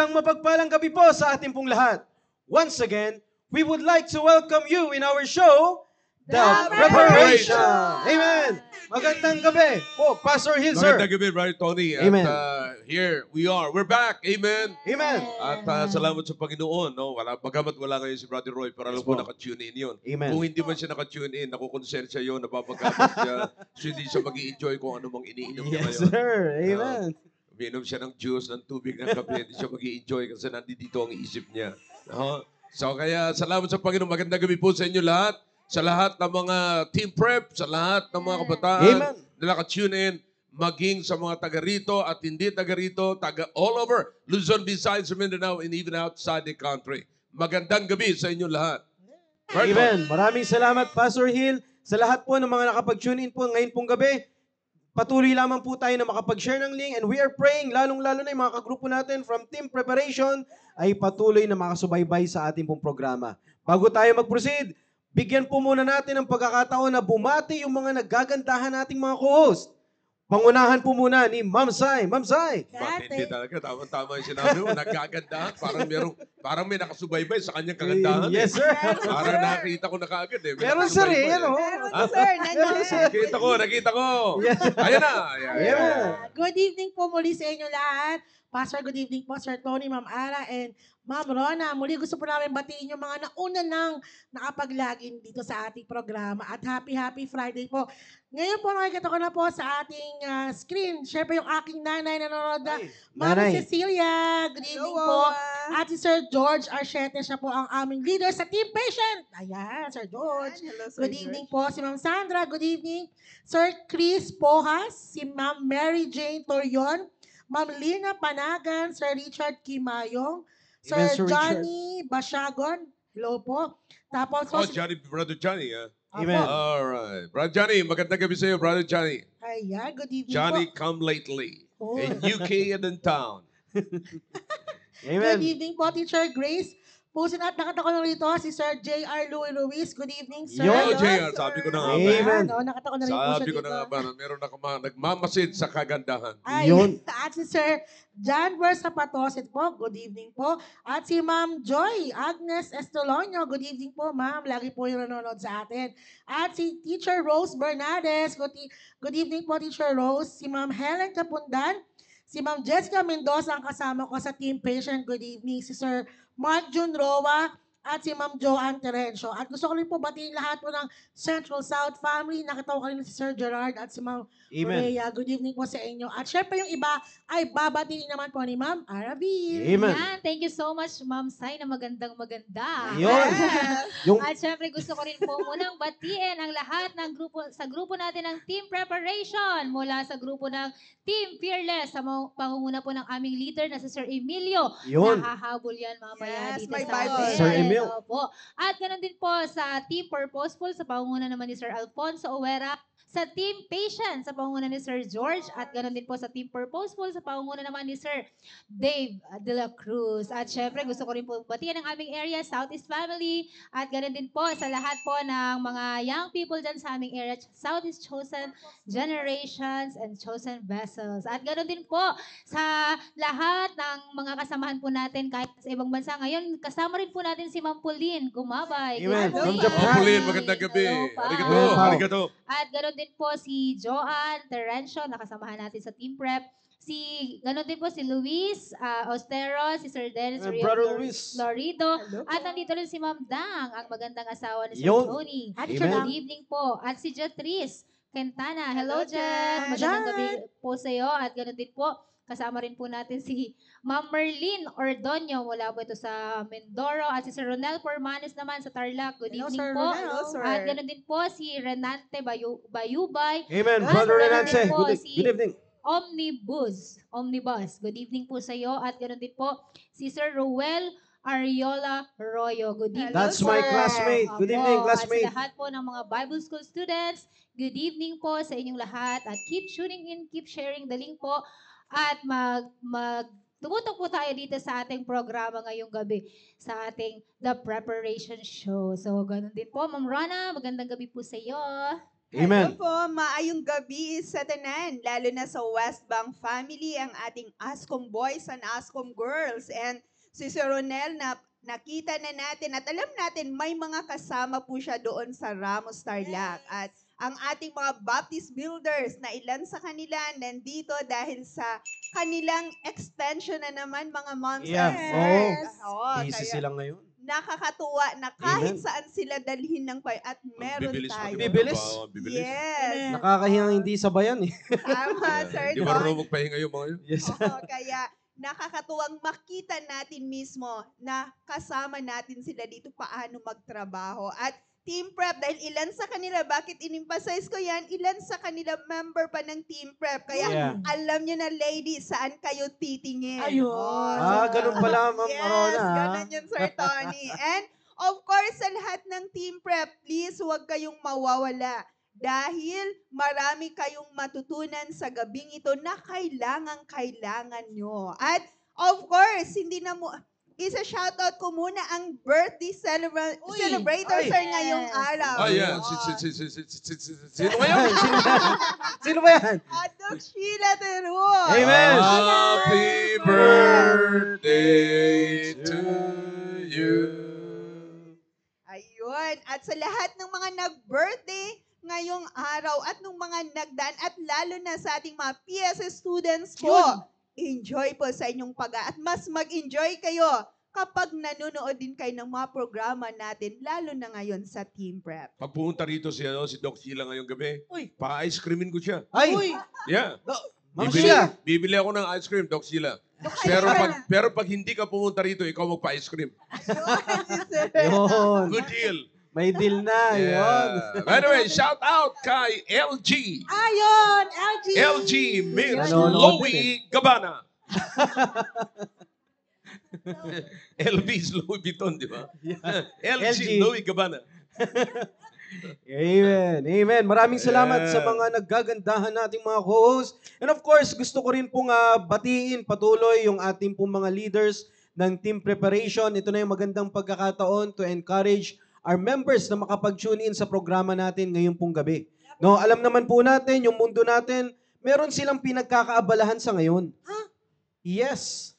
Isang mapagpalang gabi po sa ating pong lahat. Once again, we would like to welcome you in our show, The Preparation. Amen. Magandang gabi po, Pastor Hill, sir. Magandang gabi, Brother Tony. Amen. At here we are. We're back. Amen. Amen. At salamat sa Panginoon. No? Bagamat wala ngayon si Brother Roy, pero alam Yes ko po. naka-tune in yun. Amen. Kung hindi man siya naka-tune in, nakukonsensya yun, napapagamit siya. So hindi siya mag-i-enjoy kung ano mang iniinom niya Yes, ngayon. sir. Amen. Umiinom siya ng juice, ng tubig, ng kape. Hindi siya mag-i-enjoy kasi nandito ang isip niya. No? So kaya salamat sa Panginoon. Magandang gabi po sa inyo lahat. Sa lahat ng mga team prep, sa lahat ng mga kabataan Amen. na naka-tune in, maging sa mga taga rito at hindi taga rito, taga all over Luzon, Visayas, Mindanao, and even outside the country. Magandang gabi sa inyo lahat. Right, Amen. Maraming salamat, Pastor Hill. Sa lahat po ng mga nakapag-tune in po ngayon pong gabi, patuloy lamang po tayo na makapag-share ng link, and we are praying, lalong-lalo na yung mga kagrupo natin from Team Preparation ay patuloy na makasubaybay sa ating pong programa. Bago tayo mag-proceed, bigyan po muna natin ng pagkakataon na bumati yung mga naggagandahan nating mga co-host. Pangunahan po muna ni Ma'am Sai. Ma'am Sai. Bakit hindi talaga? Tama-tama yung sinabi mo. Nagkagandahan. Parang may nakasubaybay sa kanyang kagandahan. Yes, sir. Parang nakita ko na kaagad eh. May Meron, sir, nakasubaybay ano? Meron, sir. Nandiyan. Nakita ko. Ayan na. Yeah. Good evening po muli sa inyo lahat. Pastor, good evening po, Sir Tony, Ma'am Ara, and Ma'am Rona. Muli gusto po namin batiin yung mga nauna nang nakapaglagin dito sa ating programa. At happy Friday po. Ngayon po, nakikita ko na po sa ating screen. Siyempre yung aking nanay nanonood na. Ma'am Nanay. Cecilia, good evening po. At si Sir George Archete, siya po ang aming leader sa Team Patient. Ayan, Sir George. Good evening po si Ma'am Sandra. Good evening. Sir Chris Pohas, si Ma'am Mary Jane Torion, Ma'am Lina Panagan, Sir Richard Kimayong, Sir Amen, Sir Richard. Johnny Basyagon. Hello po. Tapos po, Oh, Johnny, Brother Johnny. Amen. Alright. Brother Johnny, magandang gabi sa iyo, Brother Johnny. ayan, good evening Johnny, po. come lately. Oh. In UK and in town. Amen. Good evening po, Teacher Grace. Pusin at nakita ko na rito si Sir J.R. Louis Luis. Good evening, sir. Yo, Oh, JR, sabi ko na nga ba. Amen. Ayan, nakita ko na rin po siya Sabi ko dito. na nga ba, meron na nagmamasid sa kagandahan. Ay, Yun. at si Sir John Versa Patosit po, good evening po. At si Ma'am Joy Agnes Estolonio, good evening po, ma'am. Lagi po yung nanonood sa atin. At si Teacher Rose Bernades, good evening po, Teacher Rose. Si Ma'am Helen Capundan, si Ma'am Jessica Mendoza ang kasama ko sa Team Patient, good evening. Si Sir Mark Jun Roa, at si Ma'am Joanne Terencio. At gusto ko rin po batiin lahat po ng Central South family. Nakita ko kanina si Sir Gerard at si Ma'am Amen. Rhea. Good evening po sa inyo. At syempre yung iba ay babatiin naman po ni Ma'am Arabi. Amen. Yan, thank you so much, Ma'am Sai, na magandang maganda. Yun. Yung At syempre gusto ko rin po munang batiin ang lahat ng grupo natin ng Team Preparation mula sa grupo ng Team Fearless sa pangunguna po ng aming leader na si Sir Emilio. Yun. Nahahabol yan mamaya Yes, dito may sa Bible. atin. Sir Emil. Opo. At ganoon din po sa Team Purposeful sa pangunguna naman ni Sir Alfonso Owera. Sa Team Patient sa pangunguna ni Sir George at ganoon din po sa Team Purposeful sa pangunguna naman ni Sir Dave de la Cruz. At syempre gusto ko rin po batiyan ang aming area, Southeast Family, at ganoon din po sa lahat po ng mga young people dyan sa aming area, Southeast Chosen Generations and Chosen Vessels. At ganoon din po sa lahat ng mga kasamahan po natin kahit sa ibang bansa. Ngayon, kasama rin po natin si Ma'am Pauline Gumabay. Amen. Good From morning. Japan. Ma'am Pauline, magandang gabi. Hello pa. Arigato, Hello pa. arigato. At ganoon din po si Joanne Terencio, nakasamahan natin sa Team Prep. Ganoon din po si Luis Ostero, si Sir Dennis Brother Luis. Florido. Hello At nandito rin si Ma'am Dang, ang magandang asawa ni Sir Yun. Tony. At Amen. Amen. Good evening po. At si Jatris Quintana. Hello, Hello, Jet. Jet. Magandang gabi po sa iyo. At ganoon din po, kasama rin po natin si Ma'am Merlin Ordonio mula po ito sa Mindoro. At si Sir Ronel Pormanes naman sa Tarlac. Good Hello, evening Sir po. Ronel. Hello, sir. At ganoon din po si Renante Bayubay. Amen. At Brother ganoon Renance. din po Good evening. Omnibus. Good evening po sa iyo. At ganoon din po si Sir Ruel Ariola Royo. Good evening. That's po. my classmate. Good Opo. evening, At classmate. sa lahat po ng mga Bible School students, good evening po sa inyong lahat. At keep tuning in, keep sharing the link po. At tumutok po tayo dito sa ating programa ngayong gabi sa ating The Preparation Show. So, ganun din po. Ma'am Rana, magandang gabi po sa iyo. Amen. Hello po, maayong gabi sa tanan, lalo na sa West Bank family, ang ating Ascom boys and Ascom girls. And si Sir Ronel, na nakita na natin at alam natin may mga kasama po siya doon sa Ramos Tarlac. At ang ating mga Baptist builders na ilan sa kanila nandito dahil sa kanilang extension na naman, mga moms Yeah. and Yes. sirs. Oo, Busy kaya sila ngayon. nakakatuwa na kahit Amen. saan sila dalhin ng at meron Bibilis tayo. Bibilis. Bibilis. Yes. Nakakahiyang hindi sabayan eh. Tama, Sir Di ba Don. marunong magpahinga yung mga yun? Yes. Oo, kaya nakakatuwang makita natin mismo na kasama natin sila dito paano magtrabaho. At Team Prep, dahil ilan sa kanila, bakit in-emphasize ko yan, ilan sa kanila member pa ng Team Prep. Kaya Yeah. alam nyo na, ladies, saan kayo titingin. Ayun. Ah, ganun pala, Ma'am Yes, Arona, ha? ganun yun, Sir Tony. And of course, sa lahat ng Team Prep, please huwag kayong mawawala. Dahil marami kayong matutunan sa gabing ito na kailangan nyo. At of course, hindi na mo... Isa-shoutout ko muna ang birthday celebrators Ay. sir ngayong araw. Ah, yeah. Oo. Sino ngayon? Sino ba yan? Atok Sheila Teru. Amen. Happy birthday to you. Ayun. At sa lahat ng mga nag-birthday ngayong araw at nung mga nagdaan at lalo na sa ating mga PSS students po, enjoy po sa inyong at mas mag-enjoy kayo kapag nanonood din kayo ng mga programa natin, lalo na ngayon sa Team Prep. Pag pumunta rito si Doc Sheila ngayong gabi, Uy. pa-ice creamin ko siya. Ay! Yeah. Ma'am Bibili, Sheila. bibili ako ng ice cream, Doc Sheila. Pero pag hindi ka pumunta rito, ikaw magpa-ice cream. Yun. Good deal. May deal na. Yun. Yeah. By the way, shout out kay LG. Ayun, LG. LG Miss Nanonood din Louie Gabbana. LV is Louis Vuitton, di ba? LG LG. Louie Gabbana. Amen. Amen. Maraming salamat Yeah. sa mga naggagandahan nating mga co-hosts. And of course, gusto ko rin pong batiin patuloy yung ating pong mga leaders ng team preparation. Ito na yung magandang pagkakataon to encourage our members na makapag-tune in sa programa natin ngayong pong gabi. No, alam naman po natin, yung mundo natin, meron silang pinagkakaabalahan sa ngayon. Yes.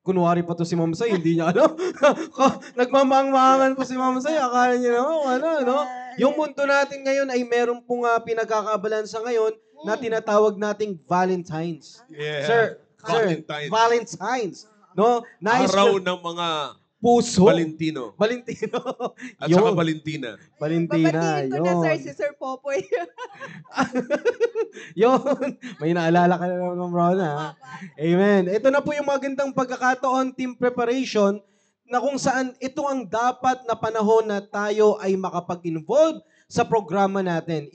Kunwari pa to si Ma'am Say, hindi niya alam. Nagmamang-mangan po si Ma'am Say, akala niya naman, no? Yung mundo natin ngayon ay meron pong pinagkakaabalahan sa ngayon na tinatawag nating Valentine's. Yeah. Sir, Valentine's. Valentine's. No? Nice Araw ng mga puso. Valentino. Valentino. At saka Valentina. Valentina. Babatiin ko na, sir, Yun. si Sir Popoy. Yun. May naalala ka na naman, Rona. Ha? Amen. Ito na po yung magandang pagkakataon, team preparation, na kung saan ito ang dapat na panahon na tayo ay makapag-involve sa programa natin.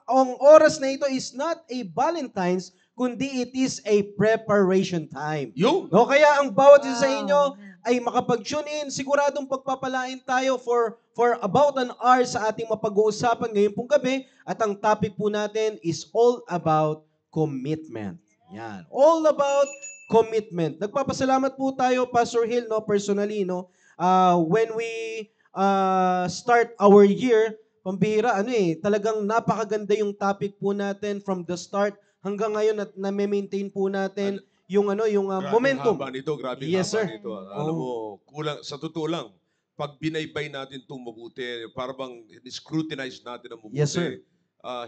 Ang oras na ito is not a Valentine's, kundi it is a preparation time. Yung No, kaya ang bawat isa sa inyo ay makapag-tune in. Siguradong pagpapalain tayo for about an hour sa ating mapag-uusapan ngayon pong gabi. At ang topic po natin is all about commitment. Yan. All about commitment. Nagpapasalamat po tayo, Pastor Hill, no, personally, no, when we start our year, pambihira, talagang napakaganda yung topic po natin from the start hanggang ngayon at na-maintain po natin yung grabe momentum. haba nito, grabe Yes, haba sir. nito. Alam mo, kulang, sa totoo lang, pag binaybay natin itong mabuti, para bang scrutinize natin ang mabuti. Yes, sir.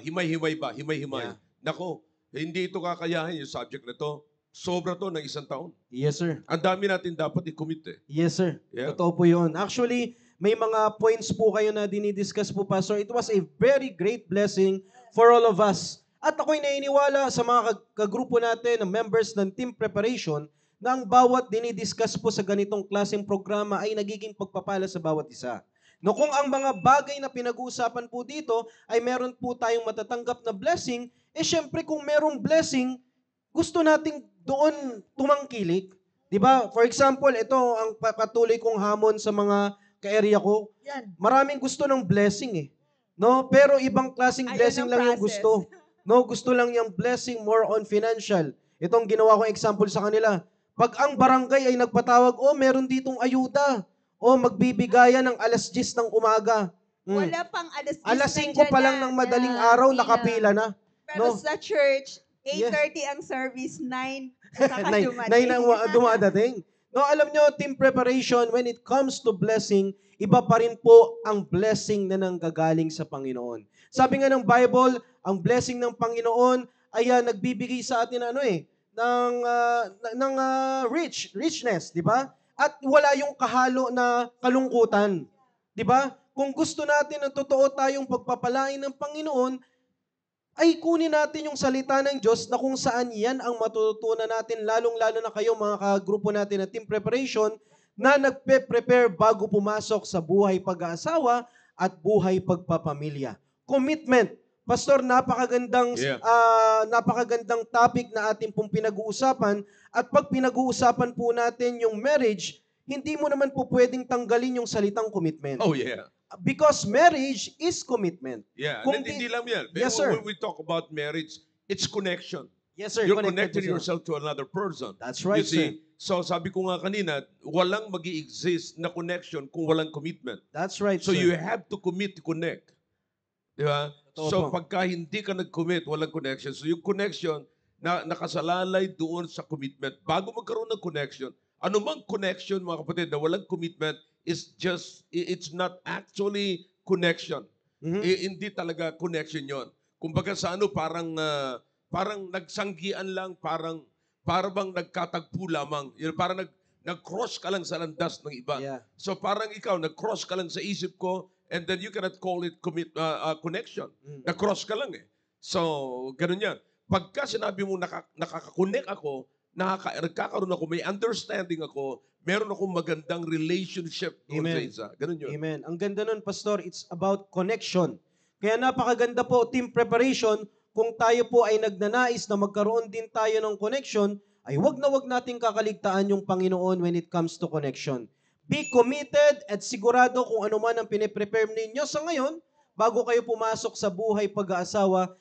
Himay-himay ba? Himay-himay. Yeah. Nako, hindi ito kakayahin yung subject na to. Sobra to ng 1 taon. Yes, sir. Ang dami natin dapat i-commit eh. Yes, sir. Yeah. Totoo po yun. Actually, may mga points po kayo na dinidiscuss po, Pastor. It was a very great blessing for all of us. At ako'y naniniwala sa mga kagrupo natin, ng members ng team preparation, na ang bawat dinidiscuss po sa ganitong klaseng programa ay nagiging pagpapala sa bawat isa. No, kung ang mga bagay na pinag-uusapan po dito ay meron po tayong matatanggap na blessing, syempre kung merong blessing, gusto nating doon tumangkilik. Diba? For example, ito ang patuloy kong hamon sa mga ka-area ko. Yan. Maraming gusto ng blessing eh. No, pero ibang klaseng Ayaw blessing ng lang yung process. gusto. No, gusto lang yung blessing more on financial. Itong ginawa kong example sa kanila. Pag ang barangay ay nagpatawag, meron ditong ayuda. Magbibigayan ng 10:00 ng umaga. Wala pang alas 10 Alas 5 nandyan pa lang na. ng madaling Yeah, araw, pila. nakapila na. Pero No? sa church, Yes. 8:30 ang service, 9 saka Nay dumating. ang dumadating. No, alam nyo, team preparation, when it comes to blessing, iba pa rin po ang blessing na nanggagaling sa Panginoon. Sabi nga ng Bible, ang blessing ng Panginoon ay nagbibigay sa atin richness, di ba? At wala yung kahalo na kalungkutan. Di ba? Kung gusto natin na totoo tayong pagpapalain ng Panginoon, ay kunin natin yung salita ng Diyos na kung saan yan ang matututunan natin, lalong-lalo na kayo mga kagrupo natin na team preparation, na nagpe-prepare bago pumasok sa buhay pag-aasawa at buhay pagpapamilya. Commitment. Pastor, Yeah. napakagandang topic na ating pong pinag-uusapan, at pag pinag-uusapan po natin yung marriage, hindi mo naman po pwedeng tanggalin yung salitang commitment. Oh, yeah. Because marriage is commitment. Yeah. Kung Hindi lang yan. Yes, sir. When we talk about marriage, it's connection. Yes, sir. You're connected connecting to yourself to another person. That's right, You see? So sabi ko nga kanina, walang magi-exist na connection kung walang commitment. That's right, So sir. you have to commit to connect. Di ba? Totoo So po. pagka hindi ka nag-commit, walang connection. So yung connection na nakasalalay doon sa commitment. Bago magkaroon ng connection, anumang connection mga kapatid na walang commitment it's not actually connection. Mhm. Hindi talaga connection yon. Kumbaga sa parang nagsanggian lang, parang bang nagkatagpo lamang. Parang nag-cross ka lang sa landas ng iba. Yeah. So parang ikaw, nag-cross ka lang sa isip ko, and then you cannot call it connection. Nag-cross ka lang eh. So, ganun yan. Pagka sinabi mo nakaka-connect ako, nagkakaroon ako, may understanding ako, meron akong magandang relationship doon sa Amen. isa. Ganun yun. Amen. Ang ganda nun, Pastor, it's about connection. Kaya napakaganda po, team preparation, kung tayo po ay nagnanais na magkaroon din tayo ng connection, ay wag nating kakaligtaan yung Panginoon when it comes to connection. Be committed at sigurado kung ano man ang piniprepare ninyo sa ngayon, bago kayo pumasok sa buhay pag-aasawa,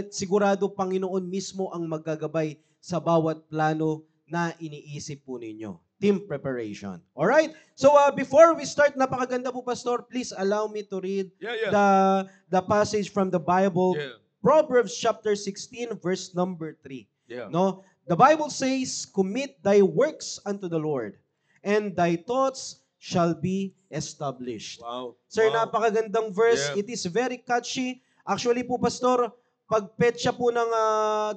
sigurado Panginoon mismo ang maggagabay sa bawat plano na iniisip po ninyo. Team preparation. Alright? So before we start, napakaganda po, Pastor, please allow me to read Yeah. the passage from the Bible. Yeah. Proverbs chapter 16, verse number 3. Yeah. No? The Bible says, "Commit thy works unto the Lord, and thy thoughts shall be established." Wow. Sir, Wow. napakagandang verse. Yeah. It is very catchy. Actually po, Pastor, pag petsa po ng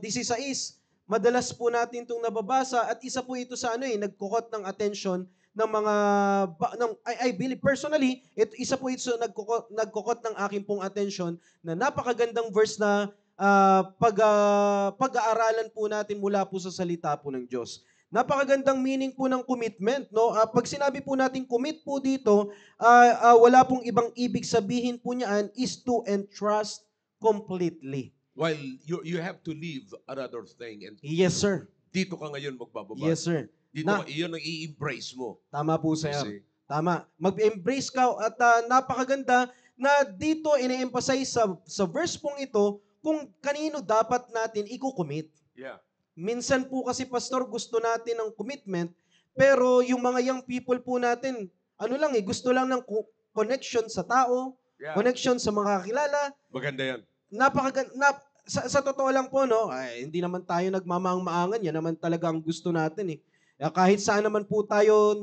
16, madalas po natin itong nababasa, at isa po ito sa nagkukot ng attention ng mga, I believe personally, isa po ito nagkukot ng aking pong attention na napakagandang verse na pag-aaralan po natin mula po sa salita po ng Diyos. Napakagandang meaning po ng commitment, no? Pag sinabi po natin commit po dito, wala pong ibang ibig sabihin po niyan is to entrust completely. While you have to leave another thing, and Yes, sir. dito ka ngayon magbababa. Yes, sir. Dito Na- iyon ang i-embrace mo. Tama po, You sir. see? Tama. Mag-embrace ka, at napakaganda na dito ine-emphasize sa verse pong ito kung kanino dapat natin i-commit. Yeah. Minsan po kasi, Pastor, gusto natin ng commitment, pero yung mga young people po natin, gusto lang ng connection sa tao, Yeah. connection sa mga kakilala. Maganda yan. Sa totoo lang po, no, ay, hindi naman tayo nagmamaang-maangan, yan naman talaga ang gusto natin eh. Kahit saan naman po tayo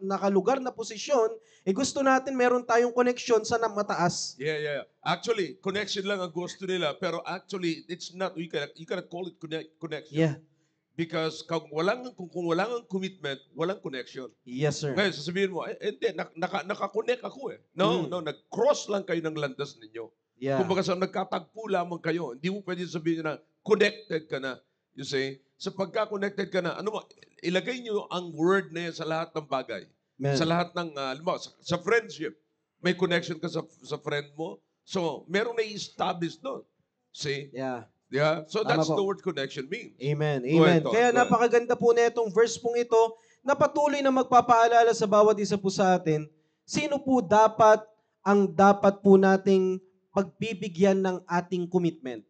nakalugar na posisyon, gusto natin meron tayong connection sa mataas. Yeah. Actually, connection lang ang gusto nila, pero actually, it's not, you cannot call it connection. Yeah. Because kung walang commitment, walang connection. Yes, sir. Ngayon, sasabihin mo, hindi, naka-connect ako eh. No, nag-cross lang kayo ng landas ninyo. Yeah. Kumbaga sa nagkatagpo lamang kayo, hindi mo pwede sabihin na connected ka na. You see? So pagka-connected ka na, ilagay nyo ang word na yan sa lahat ng bagay. Man. Sa lahat ng, sa friendship, may connection ka sa friend mo. So, merong na-establish doon. See? Yeah. Yeah? So, Tama that's po. the word connection means. Amen. Go Amen. ahead, Tom. Kaya Go ahead. napakaganda po na itong verse pong ito na patuloy na magpapaalala sa bawat isa po sa atin, sino po dapat po nating pagbibigyan ng ating commitment.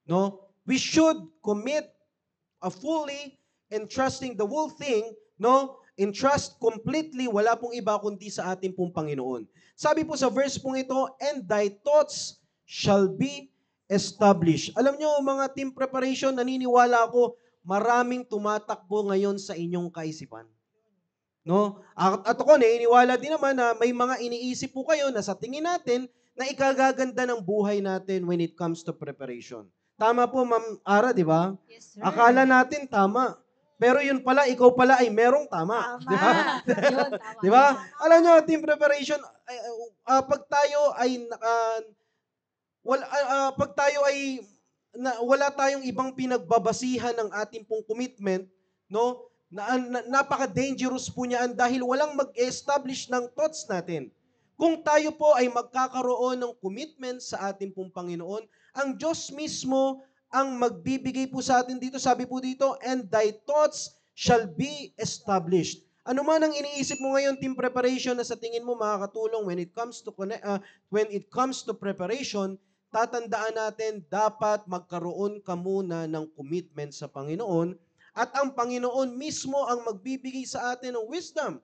No? We should commit fully and trusting the whole thing, no? entrust completely, wala pong iba kundi sa ating pong Panginoon. Sabi po sa verse pong ito, and thy thoughts shall be established. Alam nyo, mga team preparation, naniniwala ako, maraming tumatakbo ngayon sa inyong kaisipan. No? At ako, naniniwala din naman na may mga iniisip po kayo na sa tingin natin na ikagaganda ng buhay natin when it comes to preparation. Tama po, Ma'am Ara, di ba? Yes, sir. Akala natin tama. Pero yun pala, ikaw pala ay merong tama. Tama. Di ba? Yun, tama. Di ba? Alam nyo, team preparation, pag tayo ay wala tayong ibang pinagbabasihan ng ating pong commitment, no? Napaka-dangerous po niyan dahil walang mag-establish ng thoughts natin. Kung tayo po ay magkakaroon ng commitment sa ating pong Panginoon, ang Diyos mismo ang magbibigay po sa atin dito. Sabi po dito, and thy thoughts shall be established. Ano man ang iniisip mo ngayon, team preparation, na sa tingin mo makakatulong when it comes to preparation, tatandaan natin, dapat magkaroon ka muna ng commitment sa Panginoon at ang Panginoon mismo ang magbibigay sa atin ng wisdom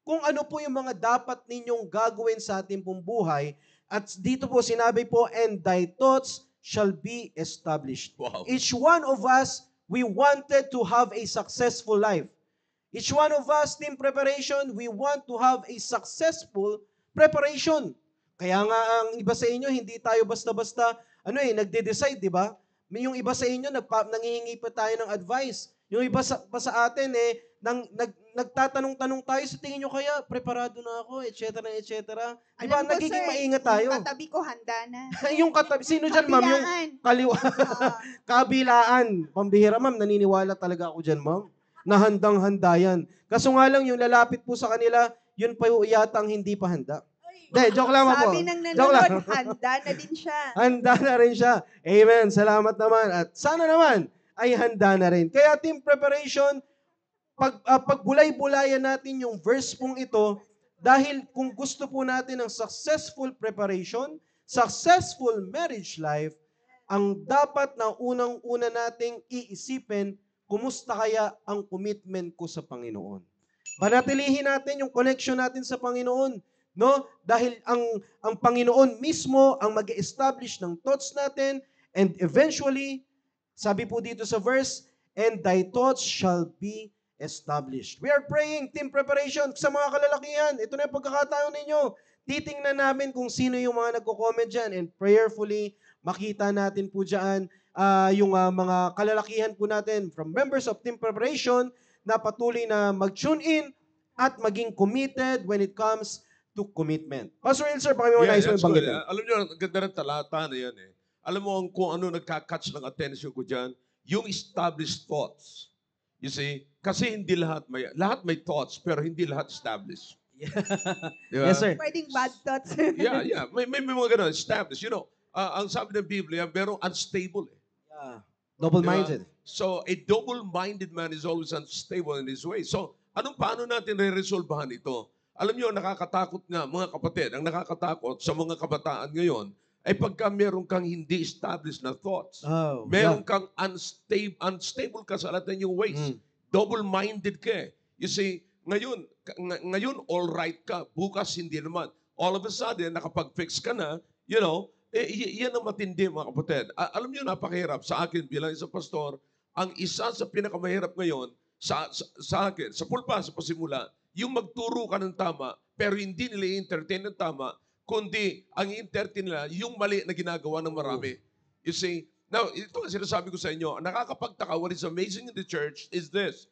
kung ano po yung mga dapat ninyong gagawin sa ating pong buhay. At dito po sinabi po, and thy thoughts shall be established. Wow. Each one of us, we wanted to have a successful life. Each one of us, team preparation, we want to have a successful preparation. Kaya nga ang iba sa inyo, hindi tayo basta-basta nagde-decide, di ba? Yung iba sa inyo, nangihingi pa tayo ng advice. Yung iba sa atin, nagtatanong-tanong tayo, sa tingin nyo kaya, preparado na ako, etc. etc. Di ba, Alam ko, nagiging sir, maingat tayo. Yung katabi ko, handa na. Yung katabi, sino dyan, ma'am? Yung kaliwa. Kabilaan. Pambihira, ma'am, naniniwala talaga ako dyan, ma'am. Na handang-handa yan. Kaso nga lang, yung lalapit po sa kanila, yun pa yung yatang hindi pa handa. Joke lang po. Sabi ng Joke lang. nanonood, handa na din siya. Handa na rin siya. Amen. Salamat naman. At sana naman ay handa na rin. Kaya team preparation, pagbulay-bulayan natin yung verse pong ito, dahil kung gusto po natin ng successful preparation, successful marriage life, ang dapat na unang-una nating iisipin, kumusta kaya ang commitment ko sa Panginoon? Panatilihin natin yung connection natin sa Panginoon. No? Dahil ang Panginoon mismo ang mag-establish ng thoughts natin, and eventually, sabi po dito sa verse, and thy thoughts shall be established. We are praying, team preparation, sa mga kalalakihan. Ito na yung pagkakataon ninyo. Titingnan namin kung sino yung mga nagko-comment dyan, and prayerfully, makita natin po dyan yung mga kalalakihan po natin from members of team preparation na patuloy na mag-tune in at maging committed when it comes to commitment. Pastor El, sir, baka may mga nais mo that's good. ibanggitin. Alam nyo, ang ganda ng talata na yan eh. Alam mo kung ano nagka-catch ng attention ko dyan? Yung established thoughts. You see? Kasi hindi lahat may thoughts, pero hindi lahat established. Di ba? Yes, sir. Pwedeng bad thoughts. Yeah. May mga ganun, established. You know, ang sabi ng Biblia, merong unstable eh. Yeah. Double-minded. Diba? So, a double-minded man is always unstable in his way. So, paano natin re-resolvehan ito? Alam nyo, nakakatakot nga, mga kapatid, ang nakakatakot sa mga kabataan ngayon ay pagka meron kang hindi established na thoughts. Oh, Meron kang unstable ka sa lahat ng iyong ways. Double-minded ka eh. You see, ngayon all right ka, bukas hindi naman. All of a sudden, nakapag-fix ka na, you know, yan ang matindi mga kapatid. Alam nyo, napakahirap sa akin bilang isang pastor, ang isa sa pinakamahirap ngayon sa akin, sa pulpa, sa pasimula, yung magturo ka ng tama, pero hindi nila i-entertain ng tama, kundi ang i-entertain nila, yung mali na ginagawa ng marami. You see? Now, ito ang sinasabi ko sa inyo, nakakapagtaka, what is amazing in the church is this.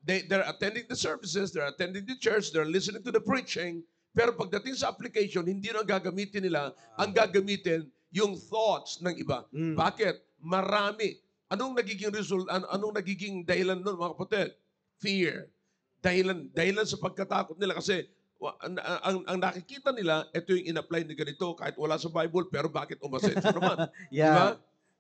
They're attending the services, they're attending the church, they're listening to the preaching, pero pagdating sa application, hindi na gagamitin nila, ang gagamitin yung thoughts ng iba. Bakit? Marami. Anong nagiging result? Anong nagiging dahilan nun, mga kapatid? Fear. Dahilan sa pagkatakot nila kasi ang nakikita nila, ito yung in-apply na ganito kahit wala sa Bible, pero bakit umasenso naman? Yeah. Diba?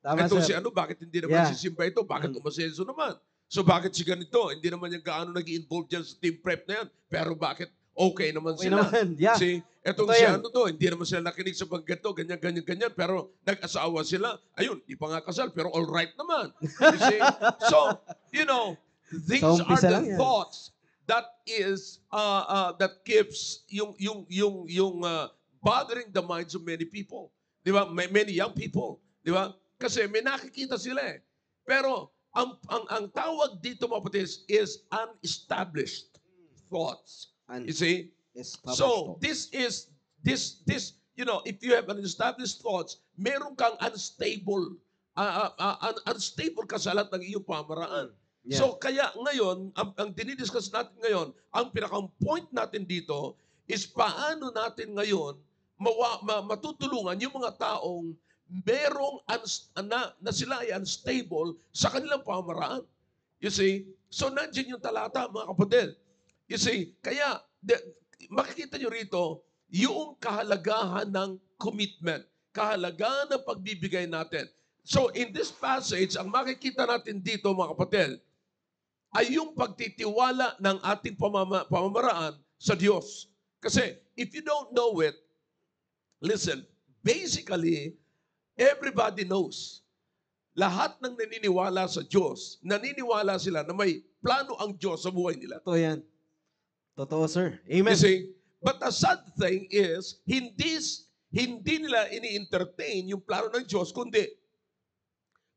Tama, Ito sir. si bakit hindi naman Yeah. sisimba ito? Bakit umasenso naman? So bakit si ganito? Hindi naman yung gaano nag-involve dyan sa team prep na yan. Pero bakit okay naman Okay sila? naman, yeah. Si, etong Totoo si yan. hindi naman sila nakinig sa pagganto, ganyan, pero nag-asawa sila. Ayun, di pa nga kasal, pero all right naman. You see? So, you know, these Sa are umpisa the lang yan. thoughts that is that keeps bothering the minds of many people. Di ba? Many young people. Di ba? Kasi may nakikita sila eh. Pero ang tawag dito mga kapatid is unestablished thoughts. You see? So this, if you have unestablished thoughts, meron kang unstable ka sa lahat ng iyong pamaraan. Yeah. So kaya ngayon, ang dinidiscuss natin ngayon, ang pinakang point natin dito is paano natin ngayon matutulungan yung mga taong merong na sila ay unstable sa kanilang pamaraan. You see? So nandiyan yung talata, mga kapatid. You see? Kaya makikita nyo rito yung kahalagahan ng commitment, kahalagahan ng pagbibigay natin. So in this passage, ang makikita natin dito, mga kapatid, ay yung pagtitiwala ng ating pamamaraan sa Diyos. Kasi if you don't know it, listen, basically, everybody knows. Lahat ng naniniwala sa Diyos, naniniwala sila na may plano ang Diyos sa buhay nila. Totoo yan. Totoo, sir. Amen. You see? But the sad thing is, hindi nila ini-entertain yung plano ng Diyos, kundi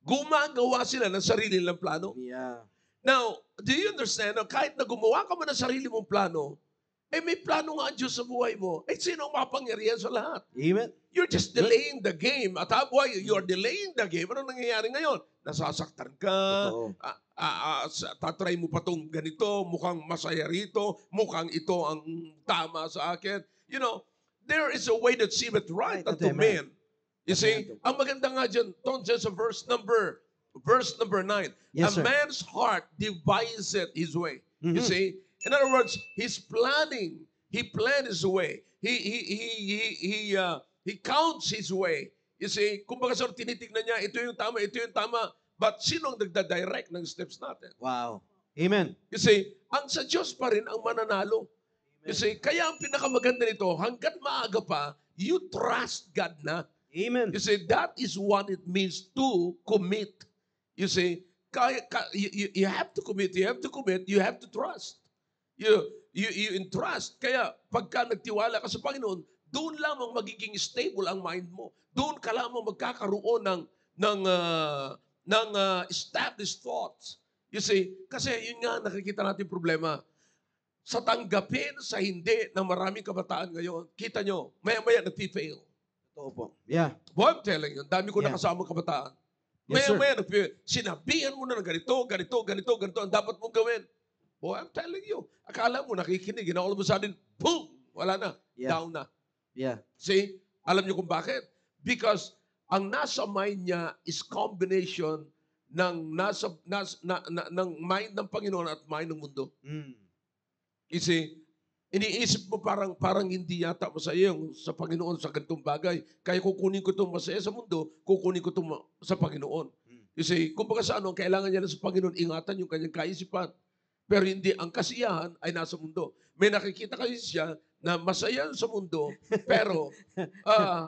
gumagawa sila ng sarili nilang plano. Yeah. Now, do you understand? Kahit na gumawa ka man ng sarili mong plano, may plano nga ang Diyos sa buhay mo. Sino ang mapangyarihan sa lahat? Amen. You're just delaying the game. At why you're delaying the game, ano nangyayari ngayon? Nasasaktan ka, Totoo. tatry mo pa tong ganito, mukhang masaya rito, mukhang ito ang tama sa akin. You know, there is a way that seemeth right Right, unto amen. men. You see, ang maganda nga dyan, dyan sa verse number 9, Yes, a sir. man's heart deviseth his way. You Mhm. see, in other words, he's planning. He planned his way. He counts his way. You see, kumbaga sir, tinitignan niya, ito yung tama, ito yung tama. But sino ang nagda-direct ng steps natin? Wow. Amen. You see, ang sa Diyos pa rin ang mananalo. You see, kaya ang pinakamaganda nito, hanggat maaga pa, you trust God na. Amen. You see, that is what it means to commit. You see, you have to commit, you have to commit, you have to trust. You entrust. Kaya pagka nagtiwala ka sa Panginoon, doon lamang magiging stable ang mind mo. Doon ka lamang magkakaroon ng established thoughts. You see, kasi yun nga nakikita natin problema. Sa tanggapin, sa hindi ng maraming kabataan ngayon, kita nyo, maya-maya nagpi-fail. Totoo po. Yeah. Boy, I'm telling you, dami ko Yeah. nakasama kabataan. Yes, sir. Maya-maya nagpi-fail. Sinabihan mo na ng ganito ang dapat mong gawin. Boy, I'm telling you, akala mo nakikinig, all of a sudden, boom, wala na, Yeah. down na. Yeah. See, alam niyo kung bakit? Because ang nasa mind niya is combination ng ng mind ng Panginoon at mind ng mundo. Mm. You see, iniisip mo parang hindi yata masaya yung sa Panginoon sa ganitong bagay. Kaya kukunin ko itong masaya sa mundo, kukunin ko itong sa Panginoon. You see, kumbaga sa ano, kailangan niya na sa Panginoon ingatan yung kanyang kaisipan. Pero hindi, ang kasiyahan ay nasa mundo. May nakikita kasi siya na masaya sa mundo, pero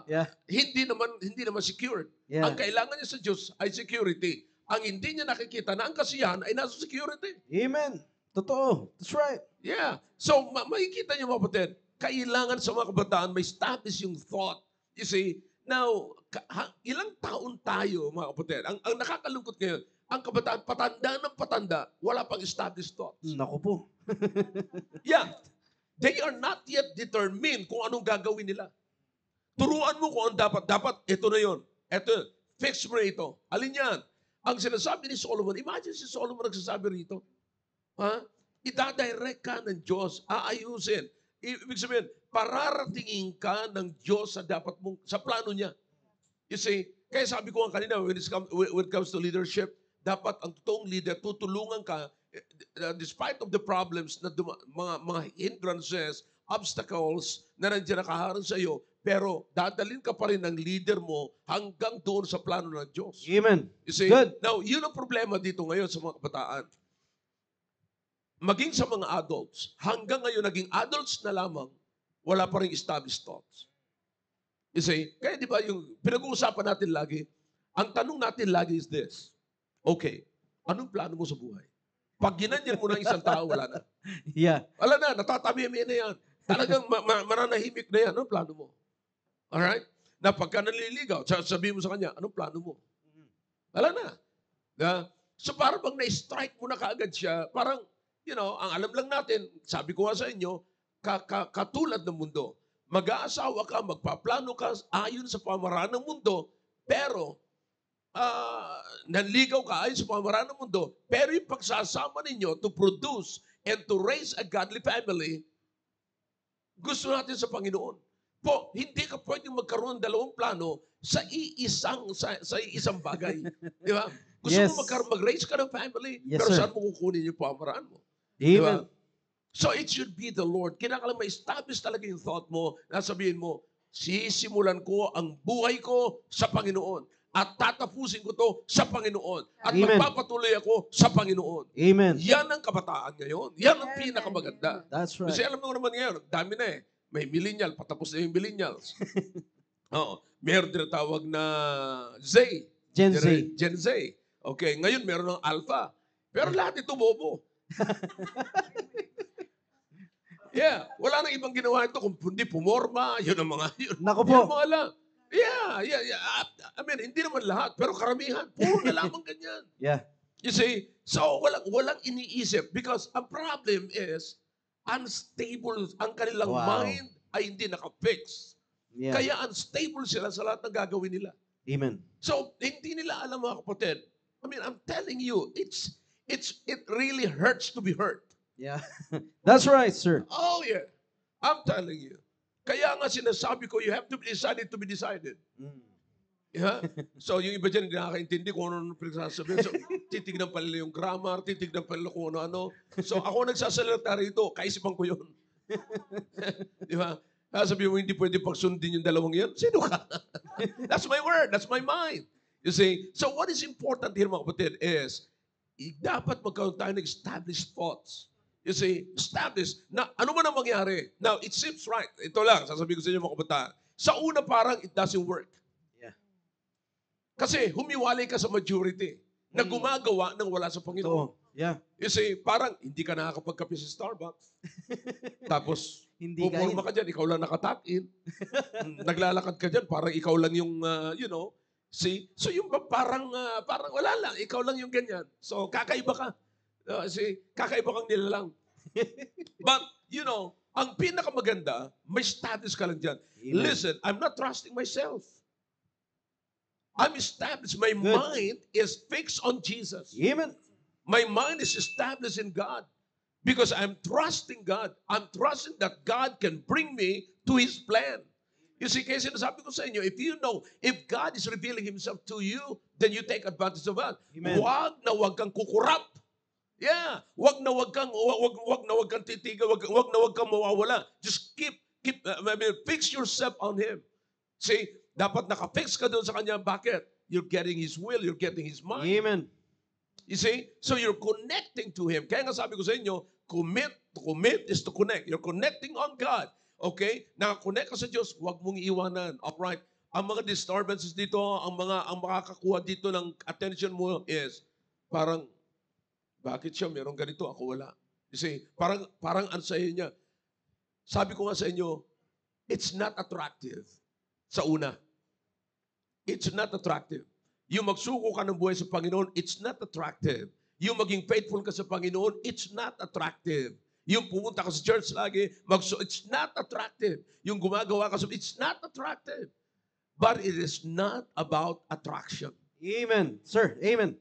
Yeah. hindi naman secured. Yeah. Ang kailangan niya sa Diyos ay security. Ang hindi niya nakikita na ang kasiyahan ay nasa security. Amen. Totoo. That's right. Yeah. So, makikita niyo mga kapatid, kailangan sa mga kabataan may status yung thought. You see, now, ilang taon tayo mga kapatid? Ang nakakalungkot ngayon, ang kabataan, patanda ng patanda, wala pang established thoughts. Naku po. Yeah. They are not yet determined kung anong gagawin nila. Turuan mo kung ang dapat, ito na yon. Ito, fix mo na ito. Alin yan? Ang sinasabi ni Solomon, imagine si Solomon nagsasabi rito. Ha? Ida-direct ka ng Diyos, aayusin. Ibig sabihin, pararatingin ka ng Diyos sa dapat mong, sa plano niya. You see, kaya sabi ko nga kanina, when it comes to leadership, dapat ang totoong leader, tutulungan ka, despite of the problems, na mga hindrances, obstacles, na nandiyan nakaharang sa iyo, pero dadalhin ka pa rin ng leader mo hanggang doon sa plano ng Diyos. Amen. You see? Good. Now, yun ang problema dito ngayon sa mga kabataan. Maging sa mga adults, hanggang ngayon naging adults na lamang, wala pa rin established thoughts. You see? Kaya di ba yung pinag-uusapan natin lagi, ang tanong natin lagi is this, okay, anong plano mo sa buhay? Pag ginanyan mo ng isang tao, wala na. Yeah. Wala na, natatabi-mi na yan. Talagang mananahimik na yan. Anong plano mo? Alright? Na pagka naliligaw, sabihin mo sa kanya, anong plano mo? Wala na. So parang bang na-strike mo na kaagad siya, parang, ang alam lang natin, sabi ko nga sa inyo, katulad ng mundo, mag-aasawa ka, magpaplano ka ayon sa pamaraan ng mundo, pero nanligaw ka ayon sa pamaraan ng mundo, pero yung pagsasama ninyo to produce and to raise a godly family, gusto natin sa Panginoon. Po, hindi ka pwedeng magkaroon ng dalawang plano sa iisang bagay. Di ba? Gusto Yes. mo mag-raise ka ng family, Yes, pero sir. saan mo kukunin yung pamaraan mo? Di ba? Amen. So it should be the Lord. Kailangan ma-establish talaga yung thought mo na sabihin mo, sisimulan ko ang buhay ko sa Panginoon at tatapusin ko to sa Panginoon at Amen. magpapatuloy ako sa Panginoon. Amen. Yan ang kabataan ngayon. Yan ang Amen. pinakamaganda. That's Kasi right. alam mo naman ngayon, dami na eh. May millennial, patapos na yung millennials. Oo. Meron tinatawag na Z. Gen Z. Gen Z. Okay, ngayon meron ng Alpha. Pero lahat ito bobo. Yeah, wala nang ibang ginawa ito kung hindi pumorma, yun ang mga yun. Naku Yun ang po. mga lang. Yeah. I mean, hindi naman lahat, pero karamihan, puro na lamang ganyan. Yeah. You see, so walang iniisip because ang problem is unstable ang kanilang Wow. mind ay hindi nakafix. Yeah. Kaya unstable sila sa lahat ng gagawin nila. Amen. So, hindi nila alam mga kapatid. I mean, I'm telling you, it really hurts to be hurt. Yeah. That's right, sir. Oh, yeah. I'm telling you. Kaya nga sinasabi ko, you have to be decided to be decided. Yeah? So, yung iba dyan, hindi nakakaintindi kung ano pinagsasabihin. So, titignan pa nila yung grammar, titignan pa nila kung ano-ano. So, ako nagsasalita rito, kaisipan ko yun. Di ba? Sabihin mo, hindi pwede pagsundin yung dalawang yan. Sino ka? That's my word. That's my mind. You see? So, what is important here, mga kapatid, is dapat magkaroon tayo ng established thoughts. You see, established. Na, ano man ang mangyari? Now, it seems right. Ito lang, sasabihin ko sa inyo mga kabataan. Sa una, parang it doesn't work. Yeah. Kasi humiwalay ka sa majority na gumagawa ng wala sa Panginoon. Ito. Yeah. You see, parang hindi ka nakakapagkape sa Starbucks. Tapos, Hindi pupurma ka dyan, ikaw lang nakatap-in. Naglalakad ka dyan, parang ikaw lang yung, see? So yung parang wala lang, ikaw lang yung ganyan. So kakaiba ka. See, kakaiba kang nilalang. But, ang pinakamaganda, may status ka lang dyan. Amen. Listen, I'm not trusting myself. I'm established. My Good. mind is fixed on Jesus. Amen. My mind is established in God because I'm trusting God. I'm trusting that God can bring me to His plan. You see, kaya sinasabi ko sa inyo, if God is revealing Himself to you, then you take advantage of that. Amen. Wag kang kukurap. Yeah. Wag na wag kang titigil, wag kang mawawala. Just fix yourself on Him. See, dapat nakafix ka doon sa Kanya. Bakit? You're getting His will, you're getting His mind. Amen. You see? So you're connecting to Him. Kaya nga sabi ko sa inyo, to commit is to connect. You're connecting on God. Okay? Nakakonect ka sa Diyos, huwag mong iiwanan. Alright? Ang mga disturbances dito, ang makakakuha dito ng attention mo is, parang, bakit siya meron ganito, ako wala. You see? Parang ang saya niya. Sabi ko nga sa inyo, it's not attractive. Sa una. It's not attractive. Yung magsuko ka ng buhay sa Panginoon, it's not attractive. Yung maging faithful ka sa Panginoon, it's not attractive. Yung pumunta ka sa church lagi, it's not attractive. Yung gumagawa ka sa, it's not attractive. But it is not about attraction. Amen. Sir, amen.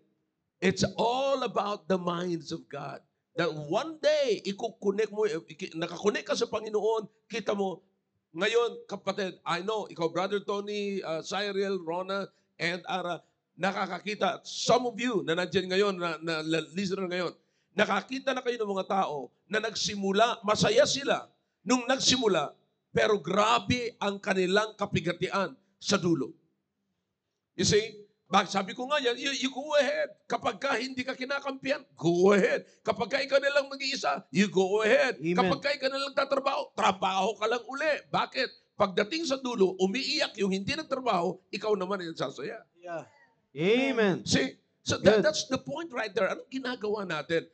It's all about the minds of God. That one day, ikukonek mo, nakakonek ka sa Panginoon, kita mo, ngayon, kapatid, I know, ikaw, Brother Tony, Cyril, Rona, and Ara, nakakakita, some of you na nandiyan ngayon, na listener ngayon, nakakita na kayo ng mga tao na nagsimula, masaya sila nung nagsimula, pero grabe ang kanilang kapigatian sa dulo. You see? Sabi ko nga yan, you go ahead. Kapag ka hindi ka kinakampihan, go ahead. Kapag ka ikaw na lang mag-iisa, you go ahead. Amen. Kapag ka ikaw na lang tatrabaho, trabaho ka lang uli. Bakit? Pagdating sa dulo, umiiyak yung hindi nagtrabaho, ikaw naman ang sasaya. Yeah. Amen. See? So Good. that's the point right there. Anong ginagawa natin?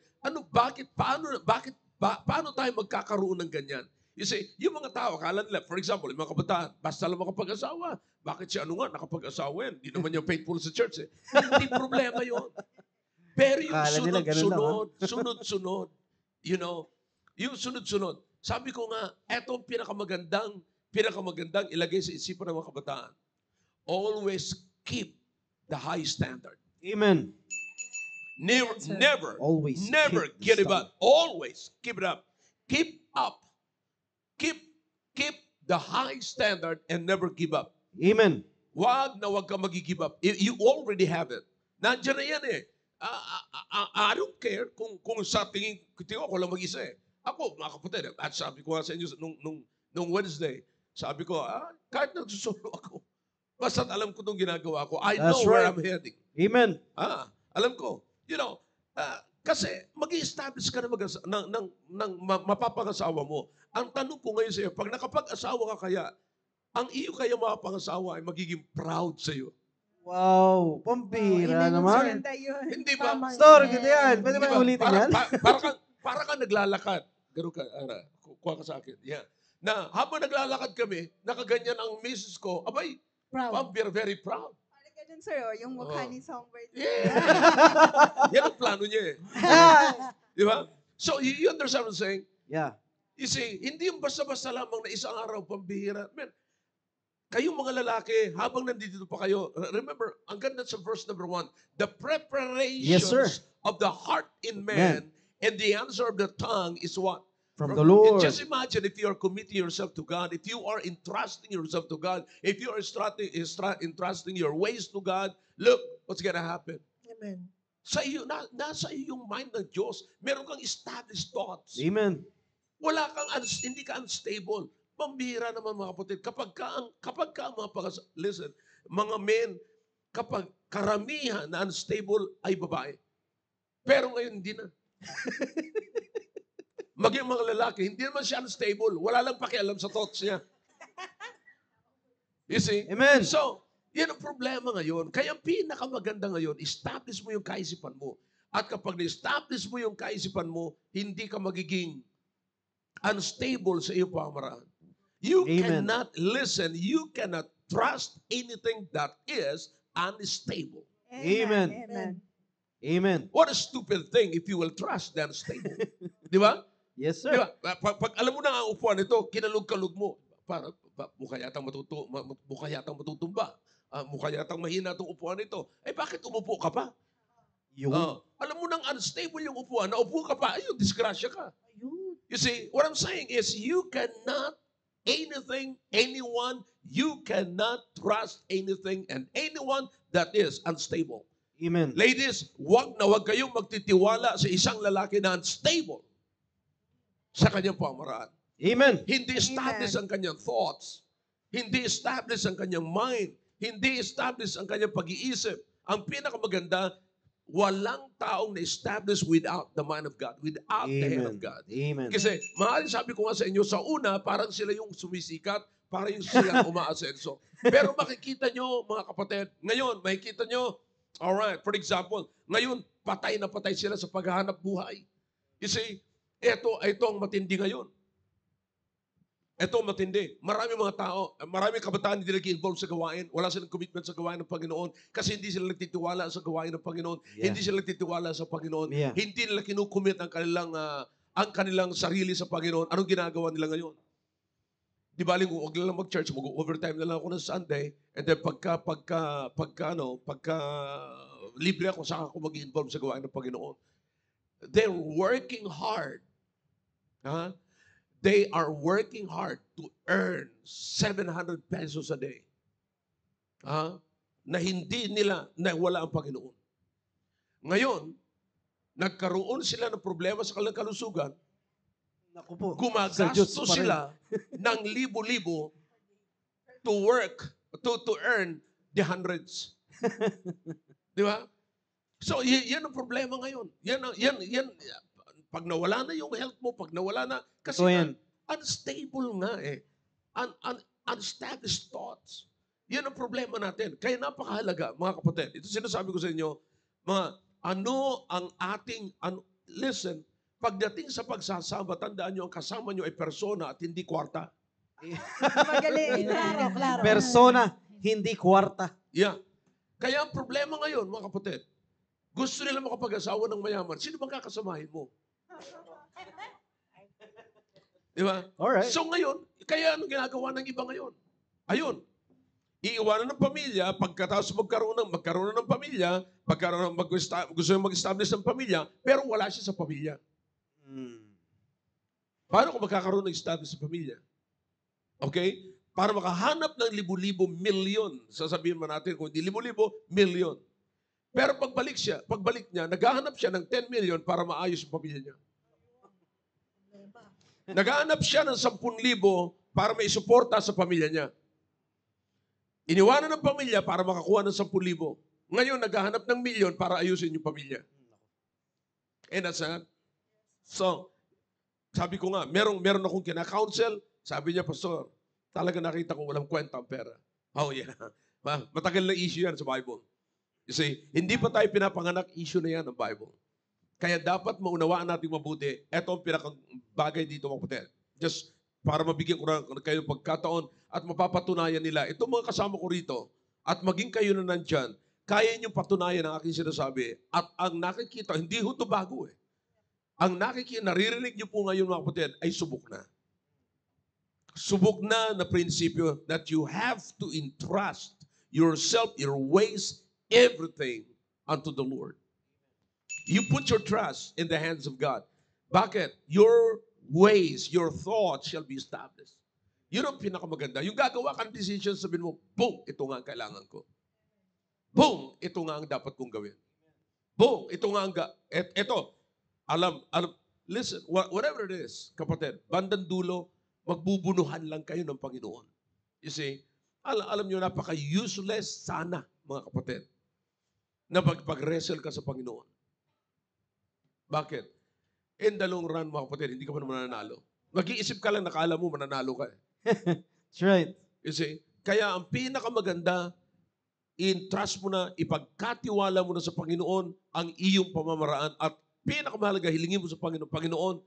paano tayo magkakaroon ng ganyan? You see, yung mga tao, akala nila, for example, yung mga kabataan, basta lang makapag-asawa. Bakit si ano nga, nakapag-asawa yan? Hindi naman yung faithful sa church eh. Hindi problema yon. Pero yung Akala nila ganun lang, sunod-sunod, you know, yung sunod-sunod. Sabi ko nga, eto ang pinakamagandang ilagay sa isipan ng mga kabataan. Always keep the high standard. Amen. Never Always give keep it up. Always keep it up. Keep up. Keep the high standard and never give up. Amen. Wag ka mag-give up. You already have it. Nandiyan na yan eh. I don't care kung sa tingin ko lang mag-isa eh. Ako, mga kapatid, at sabi ko nga sa inyo nung Wednesday, sabi ko, kahit nagsusulo ako, basta't alam ko itong ginagawa ko, I know That's where right. I'm heading. Amen. Alam ko. You know, kasi mag-i-establish ka ng mapapangasawa mo. Ang tanong ko ngayon sa iyo, pag nakapag-asawa ka kaya, ang iyo kaya mapapangasawa ay magiging proud sa iyo. Wow, pambira naman. Ganda yun. Hindi ba? Tama. Store, ganda yan. Pwede Di ba ba? ulitin yan? Para ka naglalakad. Ganun ka, kuha ka sa akin. Yeah. Na habang naglalakad kami, nakaganyan ang misis ko, abay, Proud. we're very proud. Parang ganun, sir, yung mukha Oh. ni Songbird. Yeah. Yan ang plano niya eh. Di ba? So, you understand what I'm saying? Yeah. You see, hindi yung basta-basta lamang na isang araw pambihira. Man, kayong mga lalaki, habang nandito pa kayo, remember, ang ganda sa verse number 1, the preparations Yes, sir. of the heart in man and the answer of the tongue is what? From the Lord. Just imagine if you are committing yourself to God, if you are entrusting yourself to God, if you are entrusting your ways to God, look, what's gonna happen? Amen. Sa iyo, nasa iyo yung mind ng Diyos. Meron kang established thoughts. Amen. Wala kang, hindi ka unstable. Pambihira naman mga kapatid. Kapag ka listen, mga men, kapag karamihan na unstable ay babae. Pero ngayon hindi na. Maging mga lalaki, hindi naman siya unstable. Wala lang pakialam sa thoughts niya. You see? Amen. So, yan ang problema ngayon. Kaya ang pinakamaganda ngayon, establish mo yung kaisipan mo. At kapag na-establish mo yung kaisipan mo, hindi ka magiging unstable sa iyong pamamaraan. You Amen. you cannot trust anything that is unstable. Amen. Amen. Amen. What a stupid thing if you will trust the unstable. Di ba? Yes, Di sir. ba? Pag alam mo na ang upuan nito, kinalug-kalug mo. Mukha yatang matutumba. Mukha yatang mahina itong upuan nito. Eh bakit umupo ka pa? Yun. Alam mo nang unstable yung upuan, naupo ka pa, ayun, disgrasya ka. Ayun. You see, what I'm saying is you cannot you cannot trust anything and anyone that is unstable. Amen. Ladies, wag kayong magtitiwala sa isang lalaki na unstable sa kanyang pamaraan. Amen. Hindi established ang kanyang thoughts. Hindi established ang kanyang mind. Hindi established ang kanyang pag-iisip. Ang pinakamaganda, walang taong na-establish without the mind of God, without the hand of Amen. God. Amen. Kasi, maaaring sabi ko nga sa inyo, sa una, parang sila yung sumisikat, parang yung sila umaasenso. Pero makikita nyo, mga kapatid, ngayon, makikita nyo, alright, for example, ngayon, patay na patay sila sa paghahanap buhay. You see, ito ang matindi ngayon. Ito ang matindi. Maraming mga tao, maraming kabataan hindi nag-involve sa gawain. Wala silang commitment sa gawain ng Panginoon kasi hindi sila nagtitiwala sa gawain ng Panginoon. Yeah. Hindi sila nagtitiwala sa Panginoon. Yeah. Hindi nila kinukumit ang kanilang sarili sa Panginoon. Anong ginagawa nila ngayon? Di ba, huwag na lang mag-church, mag-overtime na lang ako ng Sunday, and then pagka libre ako, saka ako mag-involve sa gawain ng Panginoon. They're working hard. Huh? They are working hard to earn 700 pesos a day. Na hindi nila, na wala ang Panginoon. Ngayon, nagkaroon sila ng problema sa kanilang kalusugan, Naku po. gumagasto Sa Diyos pa rin. sila ng libo-libo to work, to earn the hundreds. Di ba? So, yan ang problema ngayon. Yan, pag nawala na yung health mo, pag nawala na, kasi Ito yan. unstable nga eh. Unestablished thoughts. Yan ang problema natin. Kaya napakahalaga, mga kapatid. Ito sinasabi ko sa inyo, ano ang ating, listen, pagdating sa pagsasama, tandaan nyo, ang kasama nyo ay persona at hindi kwarta. Magaling. Klaro, klaro. Persona, hindi kwarta. Yeah. Kaya ang problema ngayon, mga kapatid, gusto nila makapag-asawa ng mayaman. Sino bang kakasamahin mo? Di ba? Alright. So ngayon, kaya anong ginagawa ng iba ngayon? Ayun. Iiwanan ng pamilya, pagkatapos magkaroon na ng pamilya, gusto nyo mag-establish ng pamilya, pero wala siya sa pamilya. Hmm. Paano kung magkakaroon ng status sa pamilya? Okay? Para makahanap ng libo-libo, milyon. Sasabihin man natin, kung hindi libo-libo, milyon. Pero pagbalik niya, naghahanap siya ng 10 million para maayos yung pamilya niya. Naghahanap siya ng 10,000 para may suporta sa pamilya niya. Iniwanan ng pamilya para makakuha ng 10,000. Ngayon, naghahanap ng milyon para ayusin yung pamilya. And that's it. So, sabi ko nga, meron akong kina-counsel. Sabi niya, Pastor, talaga nakita ko walang kwenta ang pera. Oh yeah. Matagal na issue yan sa Bible. You see, hindi pa tayo pinapanganak, issue na yan ng Bible. Kaya dapat maunawaan natin mabuti. Ito ang pinakabagay dito, mga kapatid. Just para mabigyan ko na kayo ng pagkataon at mapapatunayan nila. Itong mga kasama ko rito at maging kayo na nandyan, kaya niyong patunayan ang aking sinasabi. At ang nakikita, hindi ho ito bago eh. Ang naririnig niyo po ngayon, mga kapatid, ay subok na. Subok na prinsipyo that you have to entrust yourself, your ways, everything unto the Lord. You put your trust in the hands of God. Bakit? Your ways, your thoughts shall be established. Yun ang pinakamaganda. Yung gagawa kang decision, sabihin mo, boom, ito nga ang kailangan ko. Boom, ito nga ang dapat kong gawin. Boom, ito nga ang listen, whatever it is, kapatid, bandang dulo, magbubunuhan lang kayo ng Panginoon. You see, alam nyo, napaka-useless sana, mga kapatid, na pag-wrestle ka sa Panginoon. Bakit? In the long run, mga kapatid, hindi ka pa naman mananalo. Mag-iisip ka lang, nakala mo, mananalo ka eh. That's right. You see? Kaya ang pinakamaganda, in-trust mo na, ipagkatiwala mo na sa Panginoon ang iyong pamamaraan at pinakamahalaga, hilingin mo sa Panginoon, Panginoon,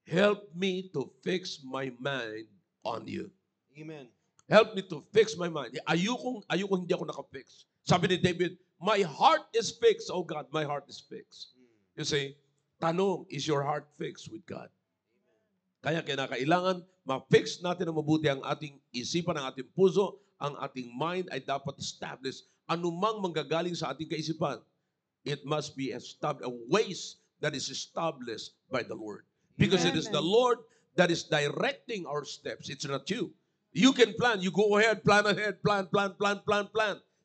help me to fix my mind on you. Amen. Help me to fix my mind. Ayokong hindi ako nakafix. Sabi ni David, my heart is fixed. Oh God, my heart is fixed. You see, tanong, is your heart fixed with God? Kaya kinakailangan ma-fix natin na mabuti ang ating isipan, ang ating puso, ang ating mind ay dapat established. Anumang manggagaling sa ating kaisipan, it must be established, a ways that is established by the Lord. Because it is the Lord that is directing our steps. It's not you. You can plan. You go ahead, plan.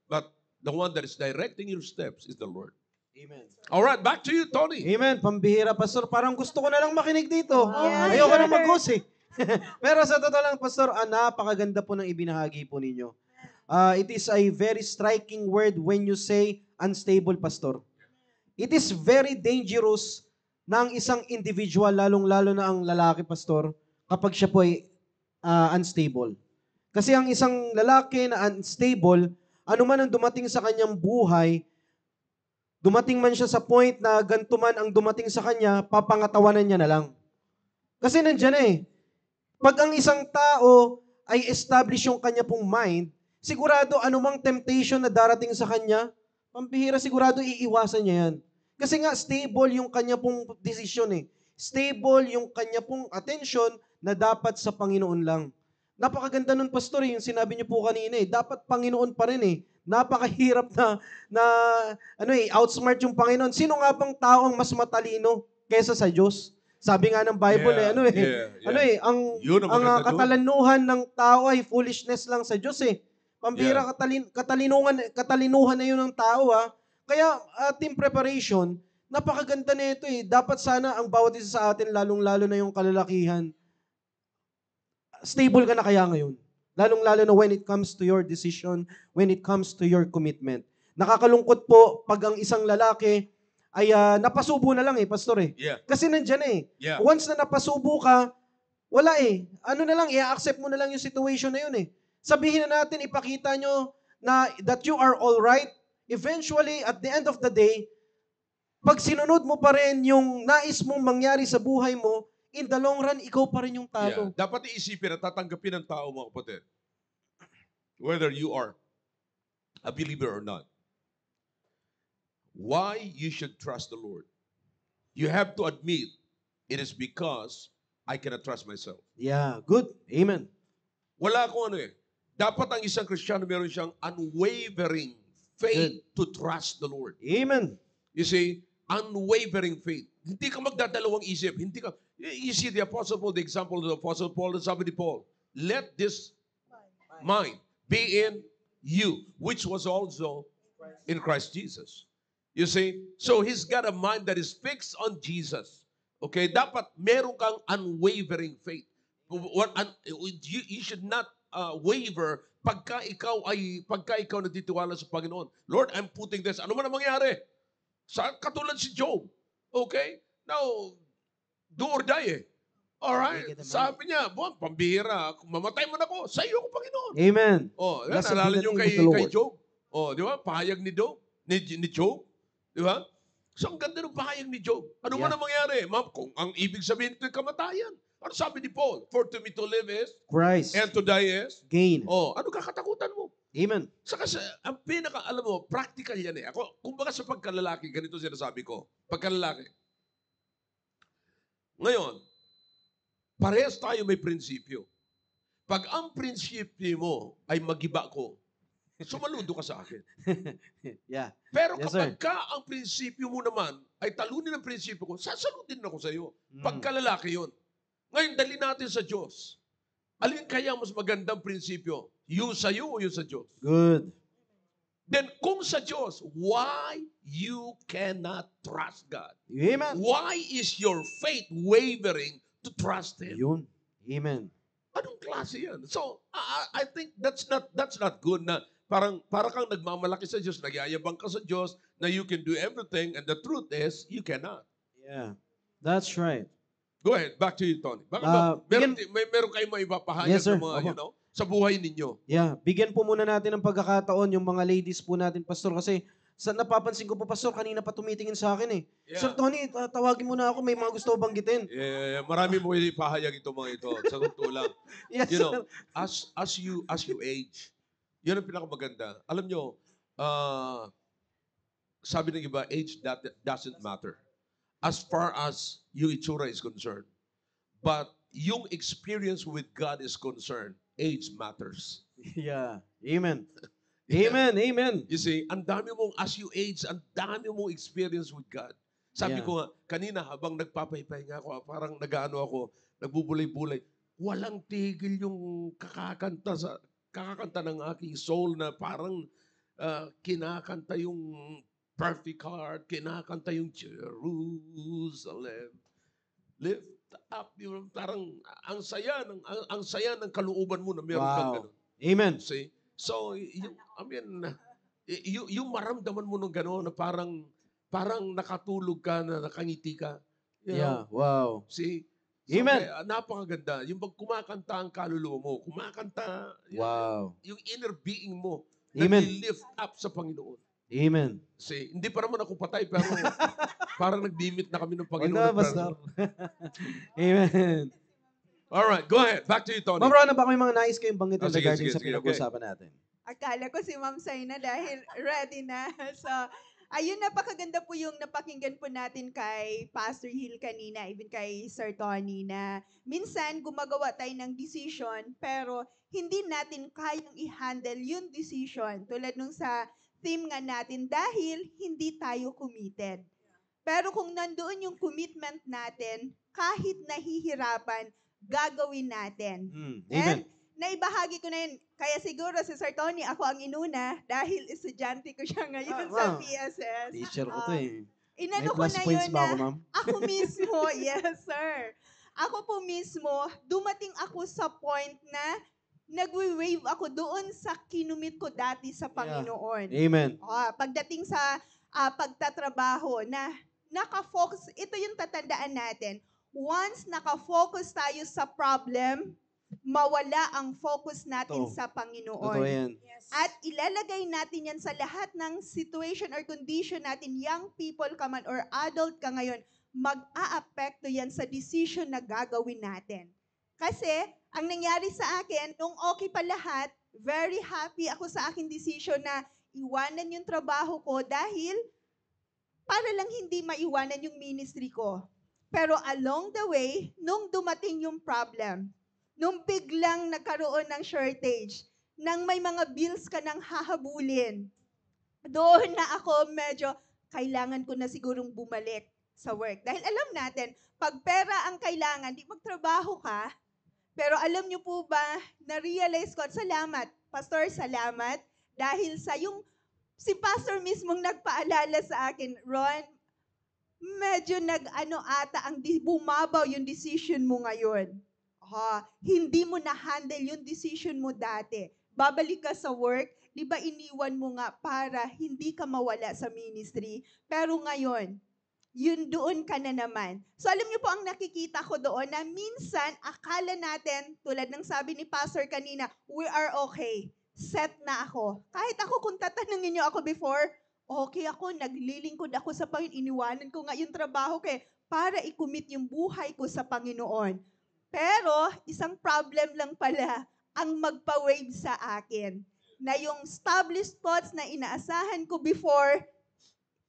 But the one that is directing your steps is the Lord. Amen. All right, back to you, Tony. Amen. Pambihira, Pastor. Parang gusto ko na lang makinig dito. Yeah, Ayoko sure. na mag-host eh. Pero sa totoo lang, Pastor, napakaganda po ng ibinahagi po ninyo. It is a very striking word when you say unstable, Pastor. It is very dangerous na ang isang individual, lalong-lalo na ang lalaki, Pastor, kapag siya po ay unstable. Kasi ang isang lalaki na unstable, ano man ang dumating sa kanyang buhay, dumating man siya sa point na ganito man ang dumating sa kanya, papangatawanan niya na lang. Kasi nandyan eh. Pag ang isang tao ay establish yung kanya pong mind, sigurado anumang temptation na darating sa kanya, pambihira sigurado iiwasan niya yan. Kasi nga stable yung kanya pong desisyon eh. Stable yung kanya pong attention na dapat sa Panginoon lang. Napakaganda nun, Pastor, yung sinabi niyo po kanina eh. Dapat Panginoon pa rin eh. Napakahirap na outsmart yung Panginoon. Sino nga bang tao ang mas matalino kaysa sa Diyos? Sabi nga ng Bible Yun ang ang maganda doon. katalanuhan ng tao ay foolishness lang sa Diyos eh. Pambira katalinuhan na yun ng tao ha. Kaya team preparation, napakaganda na ito eh. Dapat sana ang bawat isa sa atin, lalong-lalo na yung kalalakihan, stable ka na kaya ngayon. Lalong-lalo na when it comes to your decision, when it comes to your commitment. Nakakalungkot po pag ang isang lalaki ay napasubo na lang eh, Pastor eh. Yeah. Kasi nandyan eh. Yeah. Once na napasubo ka, wala eh. Ano na lang, i-accept mo na lang yung situation na yun eh. Sabihin na natin, ipakita nyo na that you are all right. Eventually, at the end of the day, pag sinunod mo pa rin yung nais mong mangyari sa buhay mo, in the long run, ikaw pa rin yung Yeah. talo. Dapat iisipin at tatanggapin ng tao, mga kapatid. Whether you are a believer or not. Why you should trust the Lord. You have to admit, it is because I cannot trust myself. Yeah, good. Amen. Wala akong ano eh. Dapat ang isang Kristiyano meron siyang unwavering faith to trust the Lord. Amen. You see, unwavering faith. Hindi ka magdadalawang isip. Hindi ka, you see the Apostle Paul, the example of the Apostle Paul, and sabi ni Paul, let this mind be in you, which was also in Christ Jesus. You see? So he's got a mind that is fixed on Jesus. Okay? Dapat meron kang unwavering faith. You should not waver pagka ikaw nagtitiwala sa Panginoon. Lord, I'm putting this. Ano man ang mangyari? Katulad si Job. Okay? Now, do or die eh. Alright? Sabi niya, pambihira, kung mamatay man ako, sa iyo ko, Panginoon. Amen. Oh, Blessed naalala be the niyo name kay, of the Lord. kay Job? Oh, di ba? Pahayag ni Job. Ni Job. Di ba? So, ang ganda ng pahayag ni Job. Ano man ang mangyari? Ma'am, kung ang ibig sabihin ito ay kamatayan. Ano sabi ni Paul? For to me to live is, Christ. and to die is, Gain. oh, ano kakatakutan mo? Amen. Saka ang alam mo, practical yan eh. Ako, kumbaga sa pagkalalaki, ganito sinasabi ko. Pagkalalaki. Ngayon, parehas tayo may prinsipyo. Pag ang prinsipyo mo ay magiba ko, sumaludo ka sa akin. Yeah. Pero Yes, kapag ang prinsipyo mo naman ay talunin ang prinsipyo ko, sasaludin ako sa iyo. Pagkalalaki yun. Ngayon, dali natin sa Diyos. Alin kaya mas magandang prinsipyo? Yung sa iyo o yung sa Diyos? Good. Then, kung sa Diyos, why you cannot trust God? Amen. Why is your faith wavering to trust Him? Yun. Amen. Anong klase yan? So, I think that's not good na parang kang nagmamalaki sa Diyos, nagyayabang ka sa Diyos, na you can do everything, and the truth is, you cannot. Yeah. That's right. Go ahead, back to you, Tony. Bakit ba? Meron kayong maipapahayag Yes, sir. ng mga, Opo. sa buhay ninyo. Yeah. Bigyan po muna natin ng pagkakataon yung mga ladies po natin, Pastor, kasi napapansin ko po, Pastor, kanina pa tumitingin sa akin eh. Yeah. Sir Tony, tawagin mo na ako, may mga gusto ko banggitin. Marami mo ipahayag ito mga ito. Sa totoo lang. Yes, You know, sir. as you age, yun ang pinakamaganda. Alam nyo, sabi ng iba, age doesn't matter. As far as yung itsura is concerned. But yung experience with God is concerned, age matters. Yeah. Amen. Amen. Amen. You see, ang dami mong, as you age, ang dami mong experience with God. Sabi Yeah. ko nga, kanina habang nagpapaypahinga ako, parang nag-ano ako, nagbubulay-bulay, walang tigil yung kakakanta ng aking soul na parang kinakanta yung Perfect Heart, kinakanta yung Jerusalem. Lift up your, parang ang saya ng kalooban mo na meron kang Wow. ganun. Amen. See? So, yung maramdaman mo ng gano'n na parang nakatulog ka na nakangiti ka. You know? Yeah. Wow. See? Amen. Kaya, napakaganda. Yung pag kumakanta ang kaluluwa mo, kumakanta Wow. yung inner being mo, Amen. nag-lift up sa Panginoon. Amen. See, hindi pa naman ako patay, pero parang nag-limit na kami ng Wag Panginoon. na, Pastor. Amen. Alright, go ahead. Back to you, Tony. Ma'am Rona, baka may mga nais kayong banggitin Oh, sige, regarding sige, sa sige, pinag-uusapan natin. Akala ko si Ma'am Saina dahil ready na. So, ayun, napakaganda po yung napakinggan po natin kay Pastor Hill kanina, even kay Sir Tony, na minsan gumagawa tayo ng decision, pero hindi natin kayang i-handle yung decision. Tulad nung sa theme nga natin, dahil hindi tayo committed. Pero kung nandoon yung commitment natin, kahit nahihirapan, gagawin natin. Amen. And naibahagi ko na yun. Kaya siguro si Sir Tony, ako ang inuna dahil estudyante ko siya ngayon sa wow. PSS. Teacher ko to eh. May Inano ko plus na points yun ba ako, na ma'am? ako mismo, yes sir. Ako po mismo, dumating ako sa point na nagwe-wave ako doon sa kinumit ko dati sa Panginoon. Amen. Pagdating sa pagtatrabaho na nakafocus, ito yung tatandaan natin. Once nakafocus tayo sa problem, mawala ang focus natin Totoo. sa Totoo Panginoon. yan. At ilalagay natin yan sa lahat ng situation or condition natin, young people ka man or adult ka ngayon, mag-aapekto yan sa decision na gagawin natin. Kasi, ang nangyari sa akin, nung okay pa lahat, very happy ako sa aking decision na iwanan yung trabaho ko dahil para lang hindi maiwanan yung ministry ko. Pero along the way, nung dumating yung problem, nung biglang nagkaroon ng shortage, nang may mga bills ka nang hahabulin, doon na ako medyo kailangan ko na sigurong bumalik sa work. Dahil alam natin, pag pera ang kailangan, di magtrabaho ka. Pero alam niyo po ba, na-realize ko, at salamat, Pastor, salamat, dahil sa yung, si Pastor mismong nagpaalala sa akin, Ron, medyo bumabaw yung decision mo ngayon. Hindi mo na-handle yung decision mo dati. Babalik ka sa work, di ba iniwan mo nga para hindi ka mawala sa ministry. Pero ngayon, yun doon ka na naman. So alam niyo po ang nakikita ko doon na minsan akala natin, tulad ng sabi ni Pastor kanina, we are okay. Set na ako. Kahit ako kung tatanungin niyo ako before, okay ako, naglilingkod ako sa Panginoon, iniwanan ko nga yung trabaho ko para i-commit yung buhay ko sa Panginoon. Pero isang problem lang pala ang magpa-wave sa akin. Na yung established thoughts na inaasahan ko before,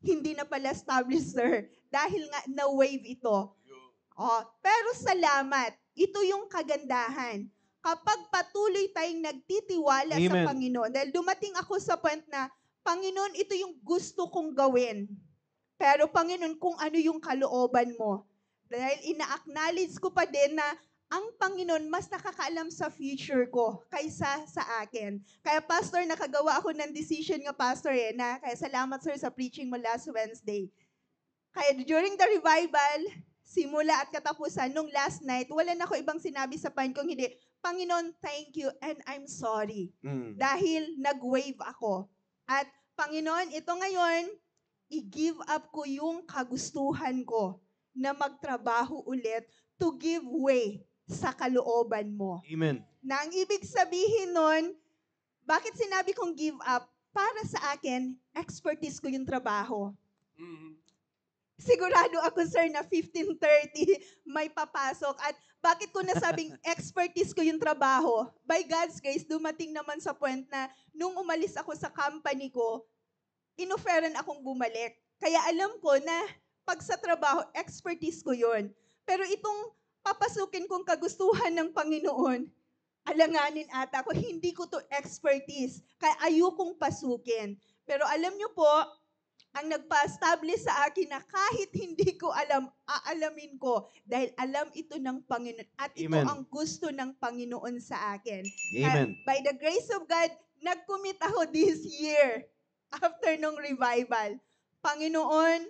hindi na pala established, sir. Dahil nga na-wave ito. Pero salamat. Ito yung kagandahan. Kapag patuloy tayong nagtitiwala sa Amen. Panginoon, dahil dumating ako sa point na, Panginoon, ito yung gusto kong gawin. Pero Panginoon, kung ano yung kalooban mo. Dahil ina-acknowledge ko pa din na ang Panginoon mas nakakaalam sa future ko kaysa sa akin. Kaya Pastor, nakagawa ako ng decision nga Pastor kaya salamat sir sa preaching mo last Wednesday. Kaya during the revival, simula at katapusan, nung last night, wala na ako ibang sinabi sa Panginoon kung hindi, Panginoon, thank you and I'm sorry. Dahil nag-wave ako. At Panginoon, ito ngayon, i-give up ko yung kagustuhan ko na magtrabaho ulit to give way sa kalooban mo. Amen. Na ang ibig sabihin nun, bakit sinabi kong give up? Para sa akin, expertise ko yung trabaho. Sigurado ako, sir, na 15:30 may papasok. At bakit ko nasabing expertise ko yung trabaho? By God's grace, dumating naman sa point na nung umalis ako sa company ko, inoferan akong bumalik. Kaya alam ko na pag sa trabaho, expertise ko yun. Pero itong papasukin kong kagustuhan ng Panginoon, alanganin ata ako, hindi ko to expertise. Kaya ayokong pasukin. Pero alam nyo po, ang nagpa-establish sa akin na kahit hindi ko alam, aalamin ko dahil alam ito ng Panginoon at ito Amen. ang gusto ng Panginoon sa akin. Amen. By the grace of God, nag-commit ako this year after nung revival. Panginoon,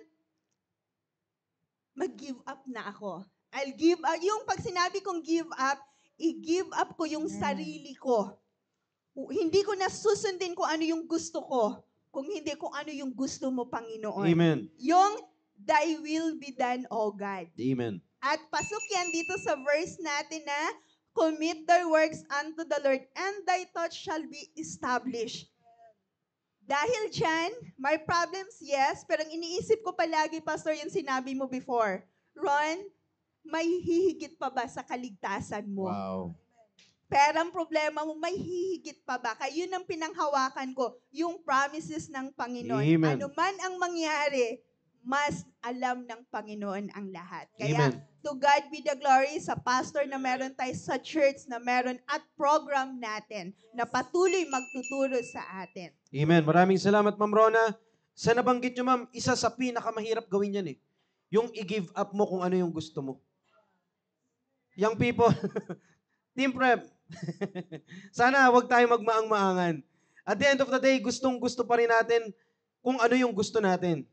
mag-give up na ako. I'll give up. Yung pag sinabi kong give up, i-give up ko yung sarili ko. Hindi ko na susundin kung ano yung gusto ko, kung hindi kung ano yung gusto mo, Panginoon. Amen. Yung thy will be done, O God. Amen. At pasok yan dito sa verse natin na, commit thy works unto the Lord, and thy thoughts shall be established. Dahil dyan, may problems, yes, pero ang iniisip ko palagi, Pastor, yung sinabi mo before, Ron, may hihigit pa ba sa kaligtasan mo? Wow. Pero ang problema mo, may hihigit pa ba? Kaya yun ang pinanghawakan ko, yung promises ng Panginoon. Amen. Ano man ang mangyari, mas alam ng Panginoon ang lahat. Kaya Amen. to God be the glory sa pastor na meron tayo sa church na meron at program natin na patuloy magtuturo sa atin. Amen. Maraming salamat, Ma'am Rona. Sa nabanggit nyo, Ma'am, isa sa pinakamahirap gawin yan yung i-give up mo kung ano yung gusto mo. Young people, team prep, sana wag tayo magmaang-maangan. At the end of the day, gustong-gusto pa rin natin kung ano yung gusto natin.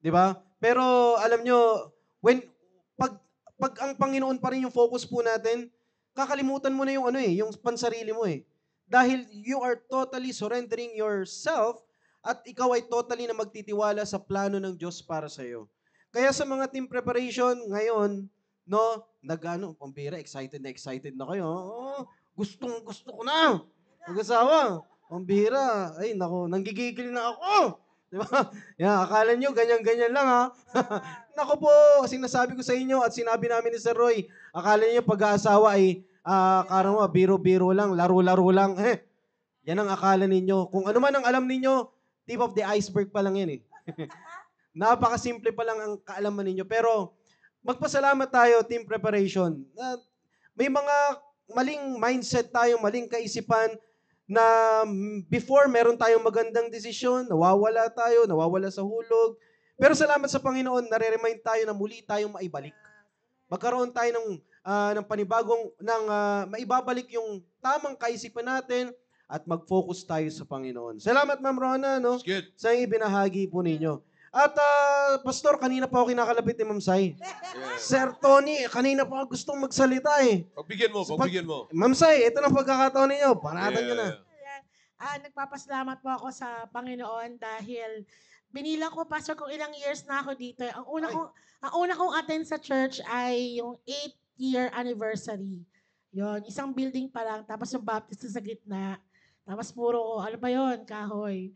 Di ba? Pero alam nyo, pag ang Panginoon pa rin yung focus po natin, kakalimutan mo na yung yung pansarili mo Dahil you are totally surrendering yourself at ikaw ay totally na magtitiwala sa plano ng Diyos para sa iyo. Kaya sa mga team preparation ngayon, no, pambira, excited na kayo. Oh, gusto ko na. Mag-asawa. Pambira. Ay, nako, nanggigigil na ako. Di ba? Yan, akala nyo, ganyan-ganyan lang ha. Nako po, sinasabi ko sa inyo at sinabi namin ni Sir Roy, akala niyo pag-aasawa ay, karamo, biro-biro lang, laro-laro lang. Yan ang akala ninyo. Kung ano man ang alam ninyo, tip of the iceberg pa lang yan eh. Napakasimple pa lang ang kaalaman ninyo. Pero, magpasalamat tayo, team preparation. May mga maling mindset tayo, maling kaisipan na before meron tayong magandang desisyon, nawawala tayo, nawawala sa hulog. Pero salamat sa Panginoon, nare-remind tayo na muli tayong maibalik. Magkaroon tayo ng panibagong, maibabalik yung tamang kaisipan natin at mag-focus tayo sa Panginoon. Salamat, Ma'am Rona, no? That's good. Sa ibinahagi po ninyo. At, Pastor, kanina pa ako kinakalapit ni Ma'am Sai. Yeah. Sir Tony, kanina pa ako gustong magsalita eh. Pagbigyan mo. Ma'am Sai, ito na pagkakataon ninyo. Panatan nyo na. Nagpapasalamat po ako sa Panginoon dahil binilang ko, Pastor, kung ilang years na ako dito. Ang una kong attend sa church ay yung 8th year anniversary. Yon, isang building pa lang, tapos yung baptist sa gitna. Tapos puro, ano pa yon, kahoy.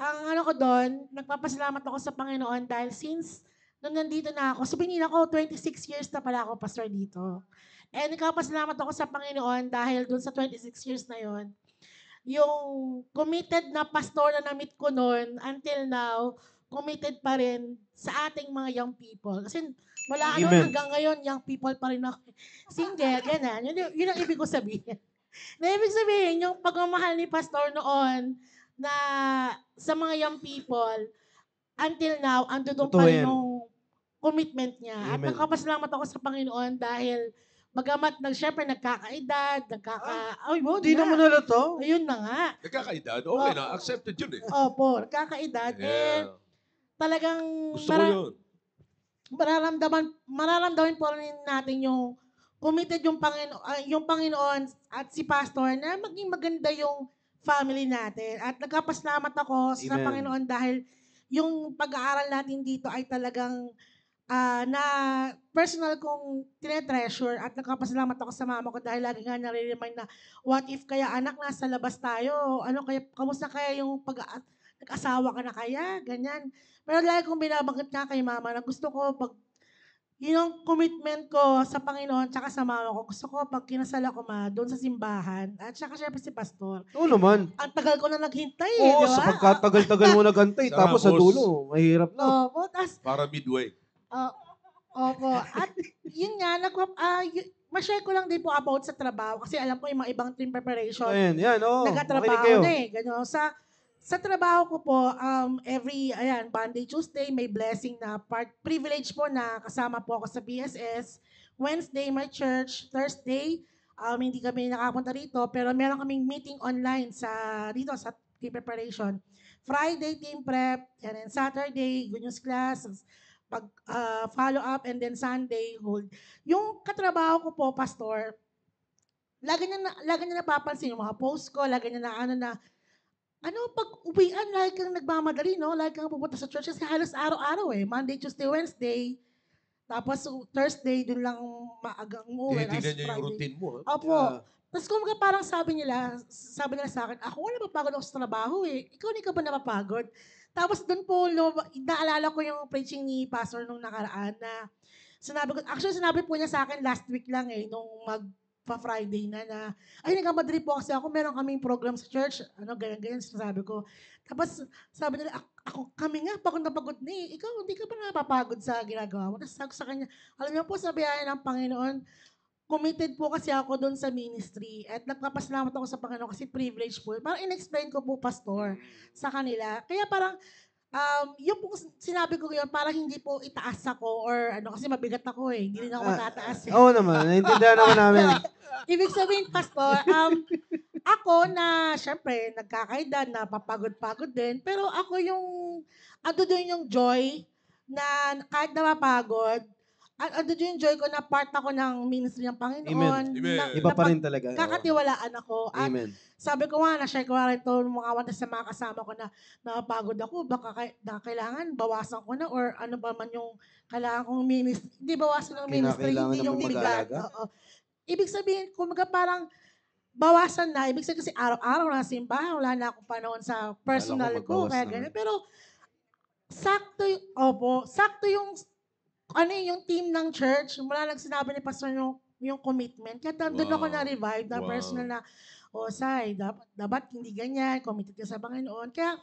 Ang ano ko doon, nagpapasalamat ako sa Panginoon dahil since nung nandito na ako, so binilang ko, 26 years na pala ako, Pastor, dito. And nagpapasalamat ako sa Panginoon dahil doon sa 26 years na yon, yung committed na pastor na na-meet ko noon, until now, committed pa rin sa ating mga young people. Kasi wala Amen. hanggang ngayon, young people pa rin ako. Single, ganyan. Yun ang ibig ko sabihin. Na ibig sabihin, yung pagmamahal ni pastor noon na sa mga young people, until now, ando doon Totoo pa rin yan. yung commitment niya. At Amen. nagpapasalamat ako sa Panginoon dahil bagamat syempre nagkakaedad, Hindi naman halata. ayun na nga. Nagkakaedad? Okay na. Accepted yun eh. Opo, nagkakaedad. Yeah. Talagang Gusto ko yun. mararamdaman po rin natin yung committed yung Panginoon at si Pastor na maging maganda yung family natin. At nagkapasalamat ako sa Amen. Panginoon dahil yung pag-aaral natin dito ay talagang na personal kong tinetreasure at nagkapasalamat ako sa mama ko dahil lagi nga nare-remind na what if kaya anak nasa labas tayo, ano kaya, kamusta kaya yung nag-asawa ka na kaya, ganyan. Pero lagi kong binabanggit nga kay mama na gusto ko pag yun ang commitment ko sa Panginoon tsaka sa mama ko. Gusto ko pag kinasal ako doon sa simbahan at saka syempre si pastor. Oo naman. Ang tagal ko na naghintay Oo, di ba? sa pagkatagal-tagal mo nagantay, tapos sa Tapos, dulo, mahirap na. Opo, tas Para midway. opo. At yun nga, ma-share ko lang din po about sa trabaho kasi alam ko yung mga ibang team preparation, Ayan, yan, oo. Makinig nagkatrabaho kayo. na eh. Ganyan. Sa trabaho ko po, Monday, Tuesday, may blessing na privilege po na kasama po ako sa PSS. Wednesday, my church. Thursday, hindi kami nakapunta rito, pero meron kaming meeting online dito sa team preparation. Friday, team prep, and then Saturday, good news class, follow up, and then Sunday, hold. Yung katrabaho ko po, Pastor, lagi niya napapansin yung mga post ko, lagi niya pag uwian, lagi kang nagmamadali, no? Lagi kang pupunta sa church kasi halos araw-araw eh. Monday, Tuesday, Wednesday. Tapos Thursday, dun lang maagang umuwi. Tinitingnan niya yung routine mo. Ha? Opo. Tapos kung parang sabi nila sa akin, ako wala napapagod ako sa trabaho eh. Ikaw hindi ka ba napapagod? Tapos doon po, naalala ko yung preaching ni Pastor nung nakaraan na sinabi po niya sa akin last week lang eh, nung pa-Friday na ay, nagkamadali po kasi ako, meron kaming program sa church, ganyan, sabi ko. Tapos, sabi nila, kami nga, pagod na pagod na eh. Ikaw, hindi ka ba napapagod sa ginagawa mo? Tapos sabi ko sa kanya, alam niyo po, sa biyaya ng Panginoon, committed po kasi ako doon sa ministry at nagpapasalamat ako sa Panginoon kasi privilege po. Parang in-explain ko po, Pastor, sa kanila. Kaya parang, yung po sinabi ko yun, parang hindi po itaas ako or kasi mabigat ako eh. Hindi rin ako matataas eh. Oo naman, naintindihan naman namin. Ibig sabihin, Pastor, ako na, syempre, nagkakaedad, napapagod-pagod din, pero ako yung, doon yung joy na kahit na mapagod, yung enjoy ko na part ako ng ministry ng Panginoon. Amen. Iba pa rin talaga. Kakatiwalaan ako. At Amen. sabi ko nga, na-share ko nga rin ito mga wanda sa mga kasama ko na napagod ako. Baka kailangan bawasan ko na or ano ba man yung kailangan kong ministry. Hindi bawasan ng ministry, Kinakailangan hindi na yung bigat. mag-aalaga? Oo. Ibig sabihin, kumaga parang bawasan na. Ibig sabihin kasi araw-araw na simbahan, wala na akong panahon sa personal Akala ko. ko Kaya magbawas na. ganyan. Pero sakto yung yung team ng church, mula lang sinabi ni Pastor yung commitment. Kaya doon ako Wow. na-revive na Wow. personal na, Sai, dapat hindi ganyan, committed ka sa Panginoon. Kaya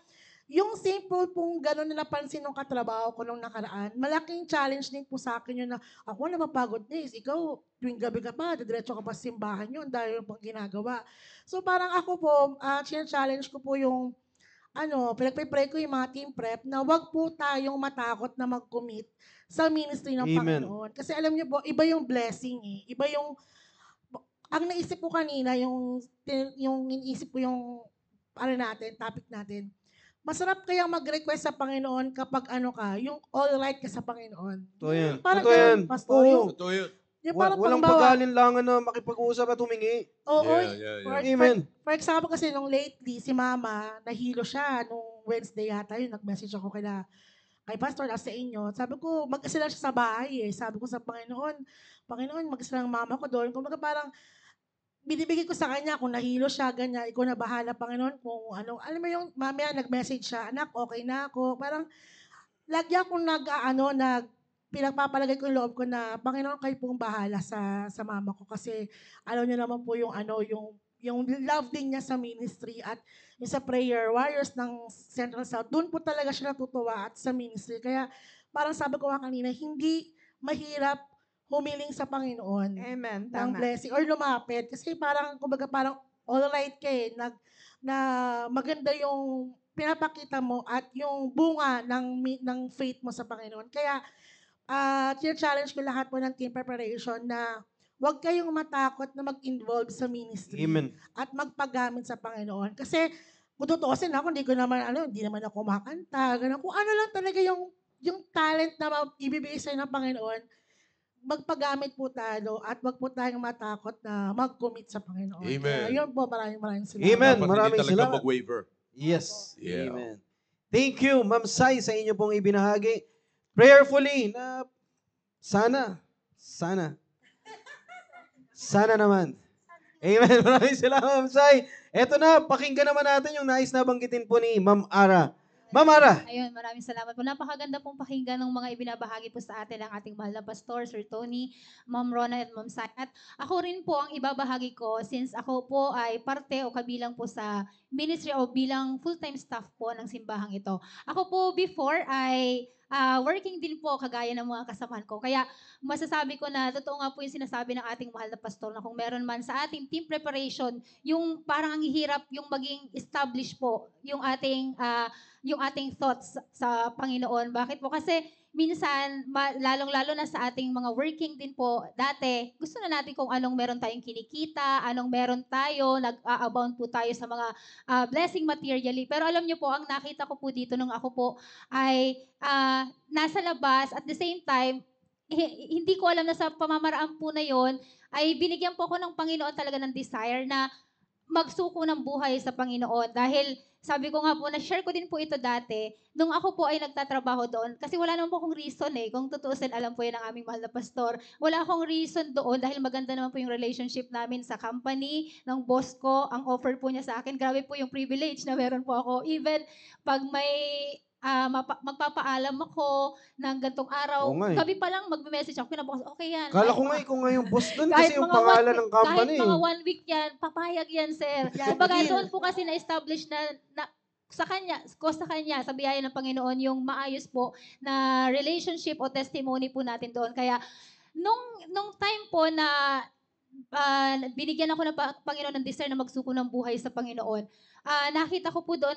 yung simple pong gano'n na napansin ng katrabaho ko nung nakaraan, malaking challenge din po sa akin yun na ako napapagod na ikaw, tuwing gabi ka pa, diretso ka pa sa simbahan yun dahil yung pang ginagawa. So parang ako po, challenge ko po yung pinagpipray ko yung mga team prep na wag po tayong matakot na mag-commit sa ministry ng Amen. Panginoon. Kasi alam niyo po, iba yung blessing eh. Iba yung, ang naisip ko kanina, yung iniisip ko yung, topic natin. Masarap kaya mag-request sa Panginoon kapag yung all right ka sa Panginoon. Totoo yan. Parang Totoo yan. ganun, Pastor. Oo. Yung, Totoo yun. yung parang Walang pangbawa. pag-aalinlangan na makipag-usap at humingi. Oo, Yeah. Amen. For example kasi nung lately, si Mama, nahilo siya nung Wednesday yata yun, nag-message ako kay Pastor, nasa inyo. Sabi ko, mag-isa lang siya sa bahay eh. Sabi ko sa Panginoon, mag-isa lang mama ko doon. Kung parang, binibigay ko sa kanya kung nahilo siya, ganyan, ikaw na bahala, Panginoon, kung ano. Alam mo yung, mamaya nag-message siya, anak, okay na ako. Parang, lagi akong pinagpapalagay ko yung loob ko na, Panginoon, kayo pong bahala sa mama ko. Kasi, alam niyo naman po yung love din niya sa ministry at yung sa prayer warriors ng Central South, doon po talaga siya natutuwa at sa ministry. Kaya parang sabi ko nga kanina, hindi mahirap humiling sa Panginoon Amen. ng Tama. blessing or lumapit. Kasi parang, kumbaga parang all right ka eh, na maganda yung pinapakita mo at yung bunga ng faith mo sa Panginoon. Kaya, challenge ko lahat po ng team preparation na huwag kayong matakot na mag-involve sa ministry Amen. at magpagamit sa Panginoon. Kasi, kung tutuusin ako, hindi naman ako kumakanta, ganun. Kung ano lang talaga yung talent na ibibigay sa'yo ng Panginoon, magpagamit po tayo at wag po tayong matakot na mag-commit sa Panginoon. Amen. Kaya yun po, maraming salamat. Amen. Dapat Maraming hindi talaga salamat. mag-waver. Yes. Yeah. Amen. Thank you, Ma'am Sai, sa inyo pong ibinahagi. Prayerfully na sana naman. Amen. Maraming salamat, Ma'am Sai. Eto na, pakinggan naman natin yung nais na banggitin po ni Ma'am Ara. Ma'am Ara. Ayun, maraming salamat po. Napakaganda pong pakinggan ng mga ibinabahagi po sa atin ng ating mahal na pastor, Sir Tony, Ma'am Rona at Ma'am Sai. At ako rin po ang ibabahagi ko since ako po ay parte o kabilang po sa ministry o bilang full-time staff po ng simbahang ito. Ako po before ay working din po kagaya ng mga kasamahan ko. Kaya masasabi ko na totoo nga po yung sinasabi ng ating mahal na pastor na kung meron man sa ating team preparation, yung parang ang hirap yung maging established po yung ating thoughts sa Panginoon. Bakit po? Kasi minsan, lalong-lalo na sa ating mga working din po, dati, gusto na natin kung anong meron tayong kinikita, anong meron tayo, nag-a-abound po tayo sa mga blessing materially. Pero alam niyo po, ang nakita ko po dito nung ako po ay nasa labas, at the same time, hindi ko alam na sa pamamaraan po na yon ay binigyan po ako ng Panginoon talaga ng desire na magsuko ng buhay sa Panginoon. Dahil sabi ko nga po, na-share ko din po ito dati, nung ako po ay nagtatrabaho doon, kasi wala naman po akong reason eh, kung tutuusin, alam po yan ng aming mahal na pastor, wala akong reason doon dahil maganda naman po yung relationship namin sa company, ng boss ko, ang offer po niya sa akin, grabe po yung privilege na meron po ako. Even pag may magpapaalam ako ng gantong araw, Oo nga eh. gabi pa lang magme-message ako, kinabukas, okay yan. Kala Kahit ko nga mga- ikaw nga yung boss doon kahit kasi yung mga pangalan one- ng company. Kahit mga 1 week yan, papayag yan, sir. Kumbaga, doon po kasi na-establish na sa kanya, sa biyaya ng Panginoon, yung maayos po na relationship o testimony po natin doon. Kaya, nung time po na binigyan ako ng Panginoon ng desire na magsuko ng buhay sa Panginoon, nakita ko po doon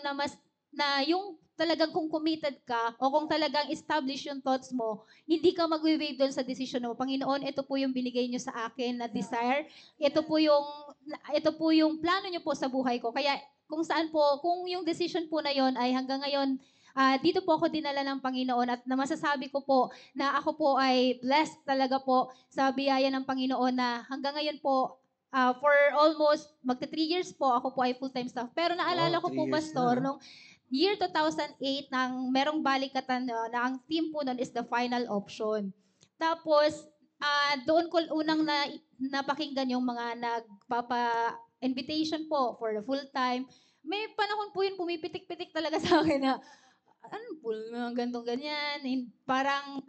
na yung talagang kung committed ka o kung talagang establish yung thoughts mo, hindi ka mag-wave doon sa decision mo. Panginoon, ito po yung binigay nyo sa akin na desire. Ito po yung plano nyo po sa buhay ko. Kaya kung saan po, kung yung decision po na yon ay hanggang ngayon dito po ako dinala ng Panginoon at na masasabi ko po na ako po ay blessed talaga po sa biyaya ng Panginoon na hanggang ngayon po, for almost magta 3 years po, ako po ay full-time staff. Pero naalala Wow, ko 3 po, years Pastor, na. nung year 2008, nang merong balikatan na ang team po nun is the final option. Tapos, doon ko unang napakinggan yung mga nagpapa-invitation po for the full-time. May panahon po yun, pumipitik-pitik talaga sa akin na, ano po, mga gantong ganyan. Parang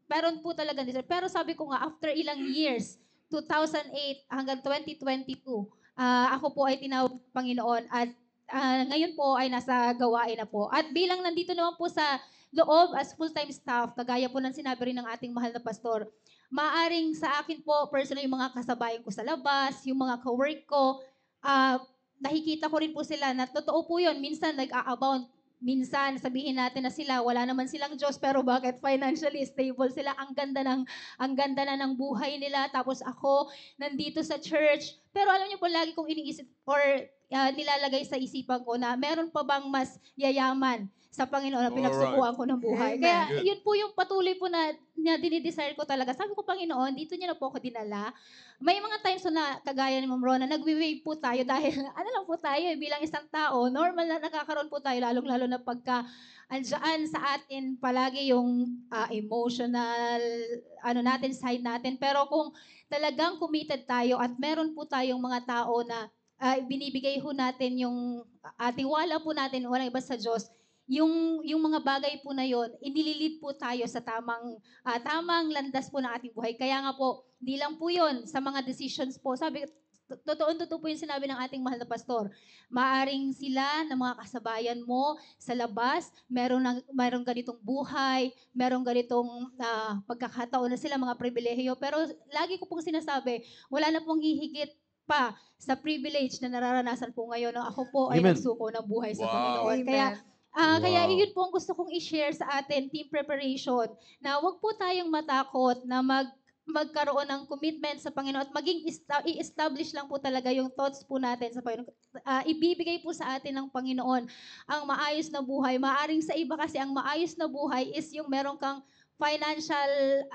meron po talaga. Pero sabi ko nga, after ilang years, 2008 hanggang 2022, ako po ay tinawag ng Panginoon at ngayon po ay nasa gawain na po. At bilang nandito naman po sa loob as full-time staff, kagaya po ng sinabi rin ng ating mahal na pastor, maaring sa akin po, personally, yung mga kasabayan ko sa labas, yung mga ka-work ko, nakikita ko rin po sila na totoo po yun. Minsan nag-a-abound. Minsan sabihin natin na sila, wala naman silang Diyos, pero bakit financially stable sila? Ang ganda na ng buhay nila. Tapos ako, nandito sa church. Pero alam niyo po, lagi kong iniisip or nilalagay sa isipan ko na meron pa bang mas yayaman sa Panginoon na pinagsukuan ko ng buhay. Amen. Kaya Good. yun po yung patuloy po na dinidesire ko talaga. Sabi ko, Panginoon, dito niyo na po ako dinala. May mga times na kagaya ni Ma'am Rona, nagwi-wave po tayo dahil ano lang po tayo bilang isang tao, normal na nakakaroon po tayo lalong-lalo na pagka andyan sa atin palagi yung emotional natin, side natin. Pero kung talagang committed tayo at meron po tayong mga tao na binibigay ho natin yung tiwala po natin, walang iba sa Diyos, yung mga bagay po na yon, inililid po tayo sa tamang landas po ng ating buhay. Kaya nga po, di lang po yon sa mga decisions po. Sabi, totoo po yung sinabi ng ating mahal na pastor. Maaring sila na mga kasabayan mo sa labas, merong ganitong buhay, merong ganitong pagkakataon na sila, mga pribilehiyo. Pero lagi ko pong sinasabi, wala na pong hihigit pa sa privilege na nararanasan po ngayon na ako po ay Amen. nagsuko ng buhay sa Wow. Panginoon. Kaya kaya Wow. yun po ang gusto kong i-share sa atin, team preparation, na wag po tayong matakot na magkaroon ng commitment sa Panginoon at i-establish lang po talaga yung thoughts po natin sa Panginoon. Ibibigay po sa atin ng Panginoon ang maayos na buhay. Maaring sa iba kasi ang maayos na buhay is yung meron kang financial,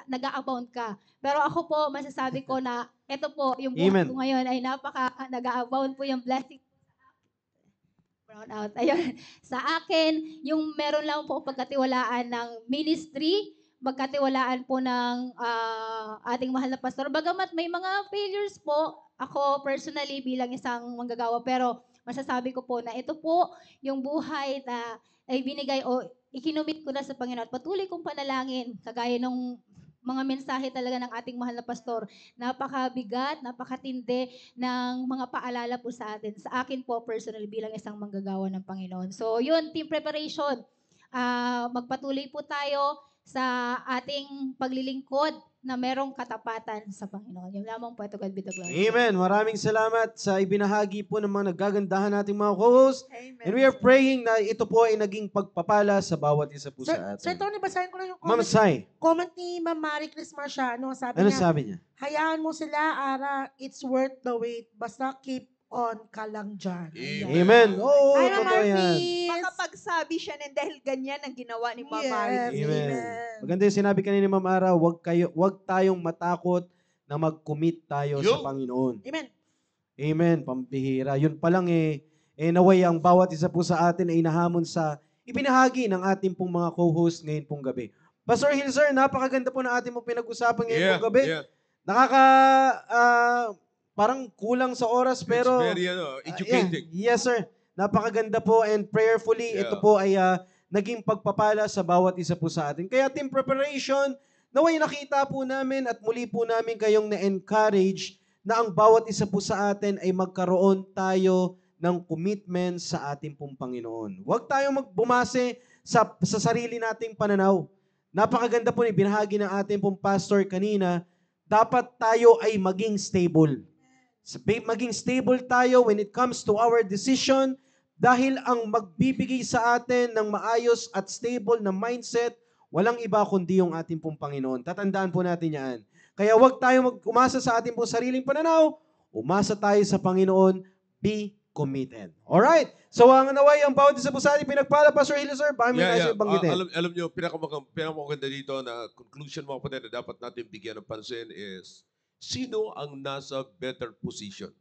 nag-a-abound ka. Pero ako po, masasabi ko na ito po, yung buhay Amen. ko ngayon ay nag-a-abound po yung blessing brown out. Ayun. Sa akin, yung meron lang po pagkatiwalaan ng ministry, pagkatiwalaan po ng ating mahal na pastor. Bagamat may mga failures po, ako personally bilang isang manggagawa, pero masasabi ko po na ito po yung buhay na ay binigay o ikinumit ko na sa Panginoon. Patuloy kong panalangin, kagaya nung mga mensahe talaga ng ating mahal na pastor. Napakabigat, napakatindi ng mga paalala po sa atin. Sa akin po, personally, bilang isang manggagawa ng Panginoon. So, yun, team preparation. Magpatuloy po tayo sa ating paglilingkod na merong katapatan sa Panginoon. Yung lamang po ito, God be the glory. Amen. Maraming salamat sa ibinahagi po ng mga nagagandahan nating mga co-host. Amen. And we are praying na ito po ay naging pagpapala sa bawat isa po Sir, sa Sir atin. Tony, basahin ko lang yung Ma'am comment, Sai, comment ni Ma'am Marie Chris Marciano. Sabi ano niya, sabi niya? hayaan mo sila, Ara, it's worth the wait. Basta keep on ka lang dyan. Ayan. Amen. Oo, Hi, Ma'am totoo yan. Marvis. Makapagsabi siya ng dahil ganyan ang ginawa ni Mama Yes. Marvis. Amen. Amen. Maganda yung sinabi kanina, Ma'am Ara, wag tayong matakot na mag-commit tayo sa Panginoon. Amen. Amen, pambihira. Yun pa lang naway ang bawat isa po sa atin ay nahamon sa ibinahagi ng ating pong mga co-host ngayon pong gabi. Pastor Hill, sir, napakaganda po na ating pong pinag-usapan ngayon pong gabi. Parang kulang sa oras pero It's very educating. yes, sir. Napakaganda po and prayerfully Yeah. ito po ay naging pagpapala sa bawat isa po sa atin. Kaya team preparation, naway nakita po namin at muli po namin kayong na-encourage na ang bawat isa po sa atin ay magkaroon tayo ng commitment sa ating pong Panginoon. Huwag tayong magbumase sa sarili nating pananaw. Napakaganda po ni binahagi ng ating pong pastor kanina, dapat tayo ay maging stable. Maging stable tayo when it comes to our decision dahil ang magbibigay sa atin ng maayos at stable na mindset, walang iba kundi yung ating pong Panginoon. Tatandaan po natin yan. Kaya huwag tayo umasa sa ating pong sariling pananaw, umasa tayo sa Panginoon, be committed. Alright? So ang naway, ang bawat isa po sa ating pinagpala, Pastor Hill, sir, baka may nais banggitin. Alam nyo, pinakamaganda dito na conclusion mga kapatid na dapat natin bigyan ng pansin is, sino ang nasa better position?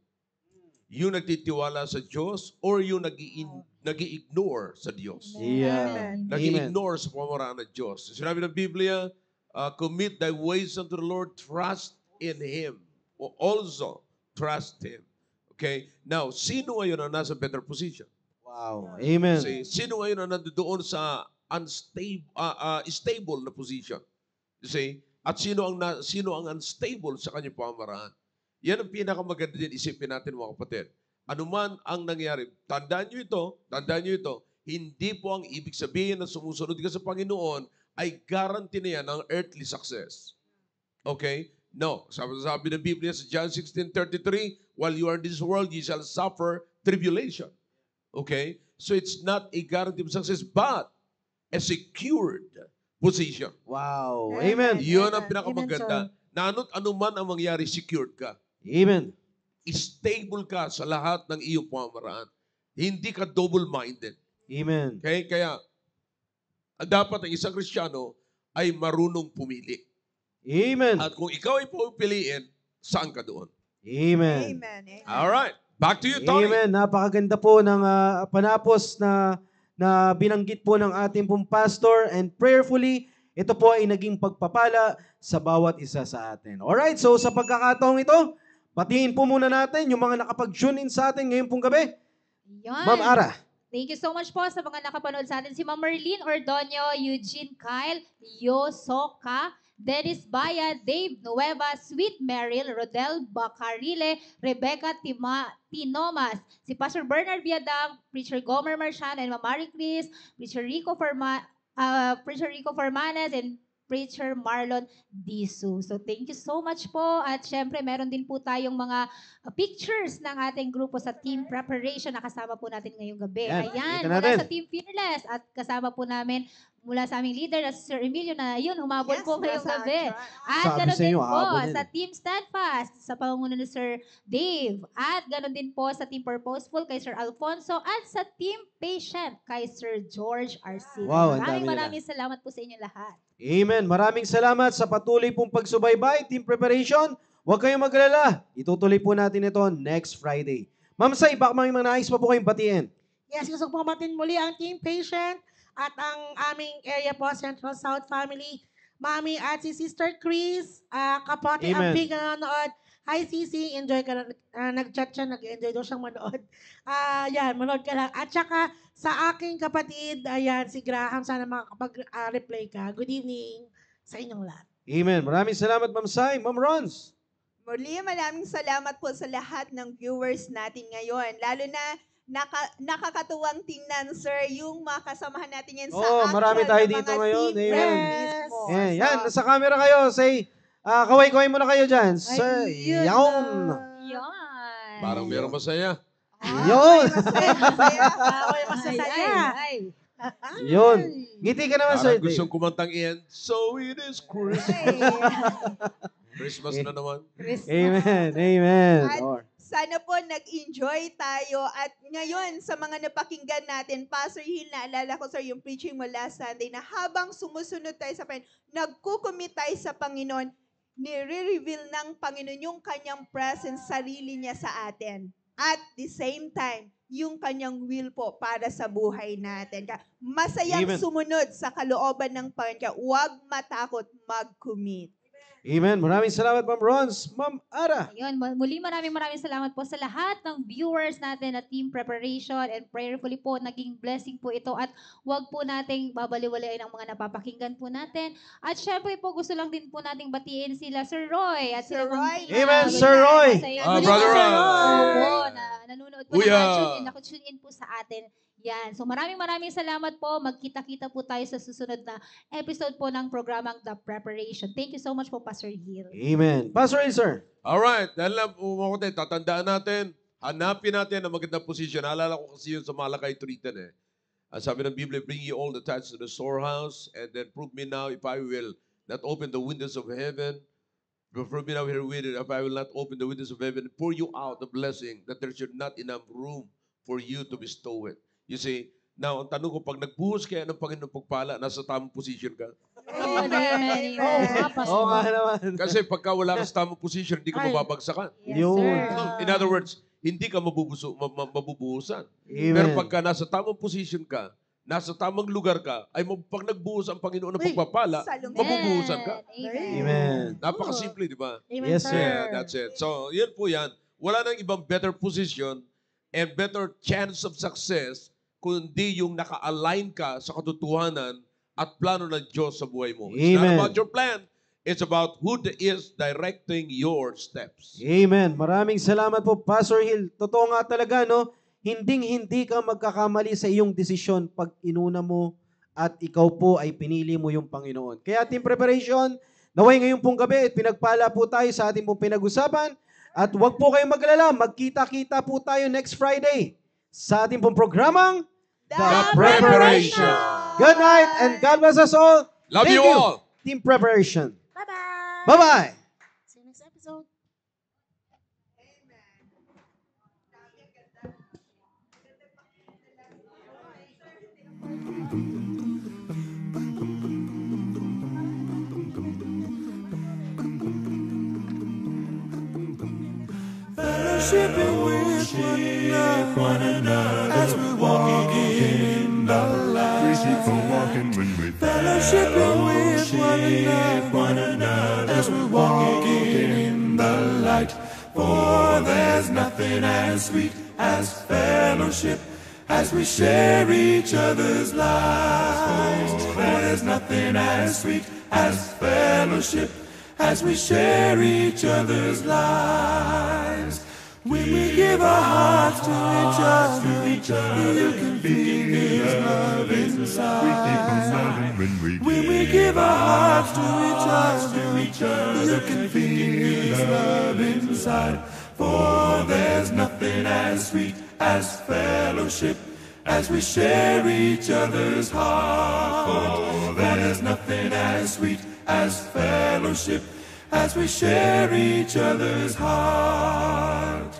Yung nagtitiwala sa Diyos or yung nag-i-ignore sa Diyos? Yeah. Amen. Nag-i-ignore sa pamaraan ng Diyos. Sinabi ng Biblia, commit thy ways unto the Lord, trust in Him. Also, trust Him. Okay? Now, sino ngayon ang nasa better position? Wow. Amen. See, sino ngayon ang nandoon sa stable na position? You see? At sino ang unstable sa kanyang pamaraan? Yan ang pinakamaganda din isipin natin mga kapatid. Ano man ang nangyari, tandaan nyo ito, hindi po ang ibig sabihin na sumusunod ka sa Panginoon ay guarantee na yan ng earthly success. Okay? No. Sabi ng Biblia sa John 16:33, while you are in this world, you shall suffer tribulation. Okay? So it's not a guarantee of success, but a secured position. Wow. Amen. Yun ang Amen, pinakamaganda. Na ano man ang mangyari, secured ka. Amen. Stable ka sa lahat ng iyong pamamaraan. Hindi ka double-minded. Amen. Okay? Kaya, dapat ang isang Kristiyano ay marunong pumili. Amen. At kung ikaw ay pupiliin, saan ka doon? Amen. Amen. Amen. Alright. Back to you, Tony. Amen. Napakaganda po ng panapos na binanggit po ng ating pong pastor, and prayerfully, ito po ay naging pagpapala sa bawat isa sa atin. Alright, so sa pagkakataong ito, batiin po muna natin yung mga nakapag-tune in sa atin ngayon pong gabi. Yan. Ma'am Ara. Thank you so much po sa mga nakapanood sa atin. Si Ma'am Merlin Ordonio, Eugene Kyle, Yosoka, Dennis Baya, Dave Nueva, Sweet Meryl, Rodel Bacarile, Rebecca Tinomas, si Pastor Bernard Biadang, Preacher Gomer Marciano, and Ma'am Marie Chris, Preacher Rico Formanes, and Preacher Marlon Disu. So thank you so much po. At syempre, meron din po tayong mga pictures ng ating grupo sa Team Preparation na kasama po natin ngayong gabi. Yan, Ayan, kita mula natin. sa Team Fearless. At kasama po namin mula sa aming leader na si Sir Emilio na yun, humabol po ngayong nasa gabi. track. At Sabi ganoon sa inyo, din po habol yan. sa Team Steadfast sa pangunguna ni Sir Dave. At ganoon din po sa Team Purposeful kay Sir Alfonso at sa Team Patient kay Sir George Arcina. Wow, ang dami nila. Maraming salamat po sa inyo lahat. Amen. Maraming salamat sa patuloy pong pagsubaybay, Team Preparation. Huwag kayong maglala. Itutuloy po natin ito next Friday. Ma'am Sai, baka may mga nais pa po kayong batiin. Yes, gusto ko matin muli ang Team Patient at ang aming area po, Central South Family, Mami at si Sister Chris, kapote ang Amen. big nanonood. Hi, Sisi, enjoy ka na. Nag-chat siya, nag-enjoy daw siyang manood. Yan, manood ka lang. At saka sa aking kapatid, ayan, si Graham, sana makakapag-reply ka. Good evening sa inyong lahat. Amen. Maraming salamat, Ma'am Sai. Ma'am Rons. Muli, maraming salamat po sa lahat ng viewers natin ngayon. Lalo na nakakatuwang tingnan, sir, yung mga kasamahan natin yan sa Oo, marami tayo na dito mga ngayon. team Amen. rep mismo. Yan, nasa camera kayo. Say, kaway-kaway muna kayo dyan. Sir, Ayun yawn. na. Yan. Parang meron masaya. Yun. Masaya. Ay, masasaya. Ay. Yun. Ngiti ka naman, Sir Parang gustong Dave. kumantang end. So it is Christmas. Christmas na naman. Amen. Amen. At Or, sana po nag-enjoy tayo. At ngayon, sa mga napakinggan natin, Pastor Hill, naalala ko, sir, yung preaching mo last Sunday na habang sumusunod tayo sa Panginoon, nagkukumit tayo sa Panginoon, nire-reveal ng Panginoon yung kanyang presence, sarili niya sa atin. At the same time, yung kanyang will po para sa buhay natin. Kaya masayang Amen. sumunod sa kalooban ng Panginoon. Kaya huwag matakot mag-commit. Amen. Maraming salamat, Ma'am Rons. Ma'am Ara. Ayun, muli maraming salamat po sa lahat ng viewers natin na Team Preparation, and prayerfully po, naging blessing po ito, at wag po nating babaliwalain ang mga napapakinggan po natin. At syempre po, gusto lang din po nating batiin sila Sir Roy at Sir sila Ma'am Roy. Tina. Amen, Good Sir night. Roy. Masaya. Ah, Muli Brother po, Sir Roy. Roy. Na nanonood po, Kuya. nakatune in po sa atin. Yan. So maraming salamat po. Magkita-kita po tayo sa susunod na episode po ng programang The Preparation. Thank you so much po, Pastor Hill. Amen. Pastor Hill, sir. Alright, dahil lang mga kapatid, tatandaan natin, hanapin natin ang magandang posisyon. Naalala ko kasi yun sa Malakay 3:10 eh. Ang sabi ng Biblia, bring ye all the tithes to the storehouse, and then prove me now if I will not open the windows of heaven. Prove me now here with it, if I will not open the windows of heaven, pour you out the blessing that there should not enough room for you to bestow it. You see, now, ang tanong ko, pag nagbuhos kaya ng Panginoon pagpala, nasa tamang position ka? Amen. Amen. Oo nga naman. Kasi pagka wala ka sa tamang position, hindi ka Ay. mababagsakan. Yes, Yun. sir. In other words, hindi ka mabubuhusan. Amen. Pero pagka nasa tamang position ka, nasa tamang lugar ka, ay pag nagbuhos ang Panginoon ng Uy, pagpapala, salungat. mabubuhusan ka. Amen. Napakasimple, di ba? Amen, Yes, sir. sir. Yeah, that's it. So, yun po yan. Wala nang ibang better position and better chance of success kundi yung naka-align ka sa katotohanan at plano ng Diyos sa buhay mo. It's not Amen. about your plan. It's about who is directing your steps. Amen. Maraming salamat po, Pastor Hill. Totoo nga talaga, no? Hinding-hindi ka magkakamali sa iyong desisyon pag inuna mo at ikaw po ay pinili mo yung Panginoon. Kaya team preparation, naway ngayon pong gabi at pinagpala po tayo sa ating pong pinag-usapan. At huwag po kayong maglala, magkita-kita po tayo next Friday sa ating pong programang The Preparation. Good night and God bless us all. Love Thank you all. Team Preparation. Bye-bye. Bye-bye. See you next episode. Fellowshipping with one another as we walk in the light. We keep on walking when we fellowshipping with one another as we walk in the light. For there's nothing as sweet as fellowship as we share each other's lives. For there's nothing as sweet as fellowship as we share each other's lives. When we give our hearts to each other, you can feel His love inside. When we give our hearts to each other, you can feel His love inside. For there's nothing as sweet as fellowship as we share each other's heart. For there's nothing as sweet as fellowship as we share each other's heart.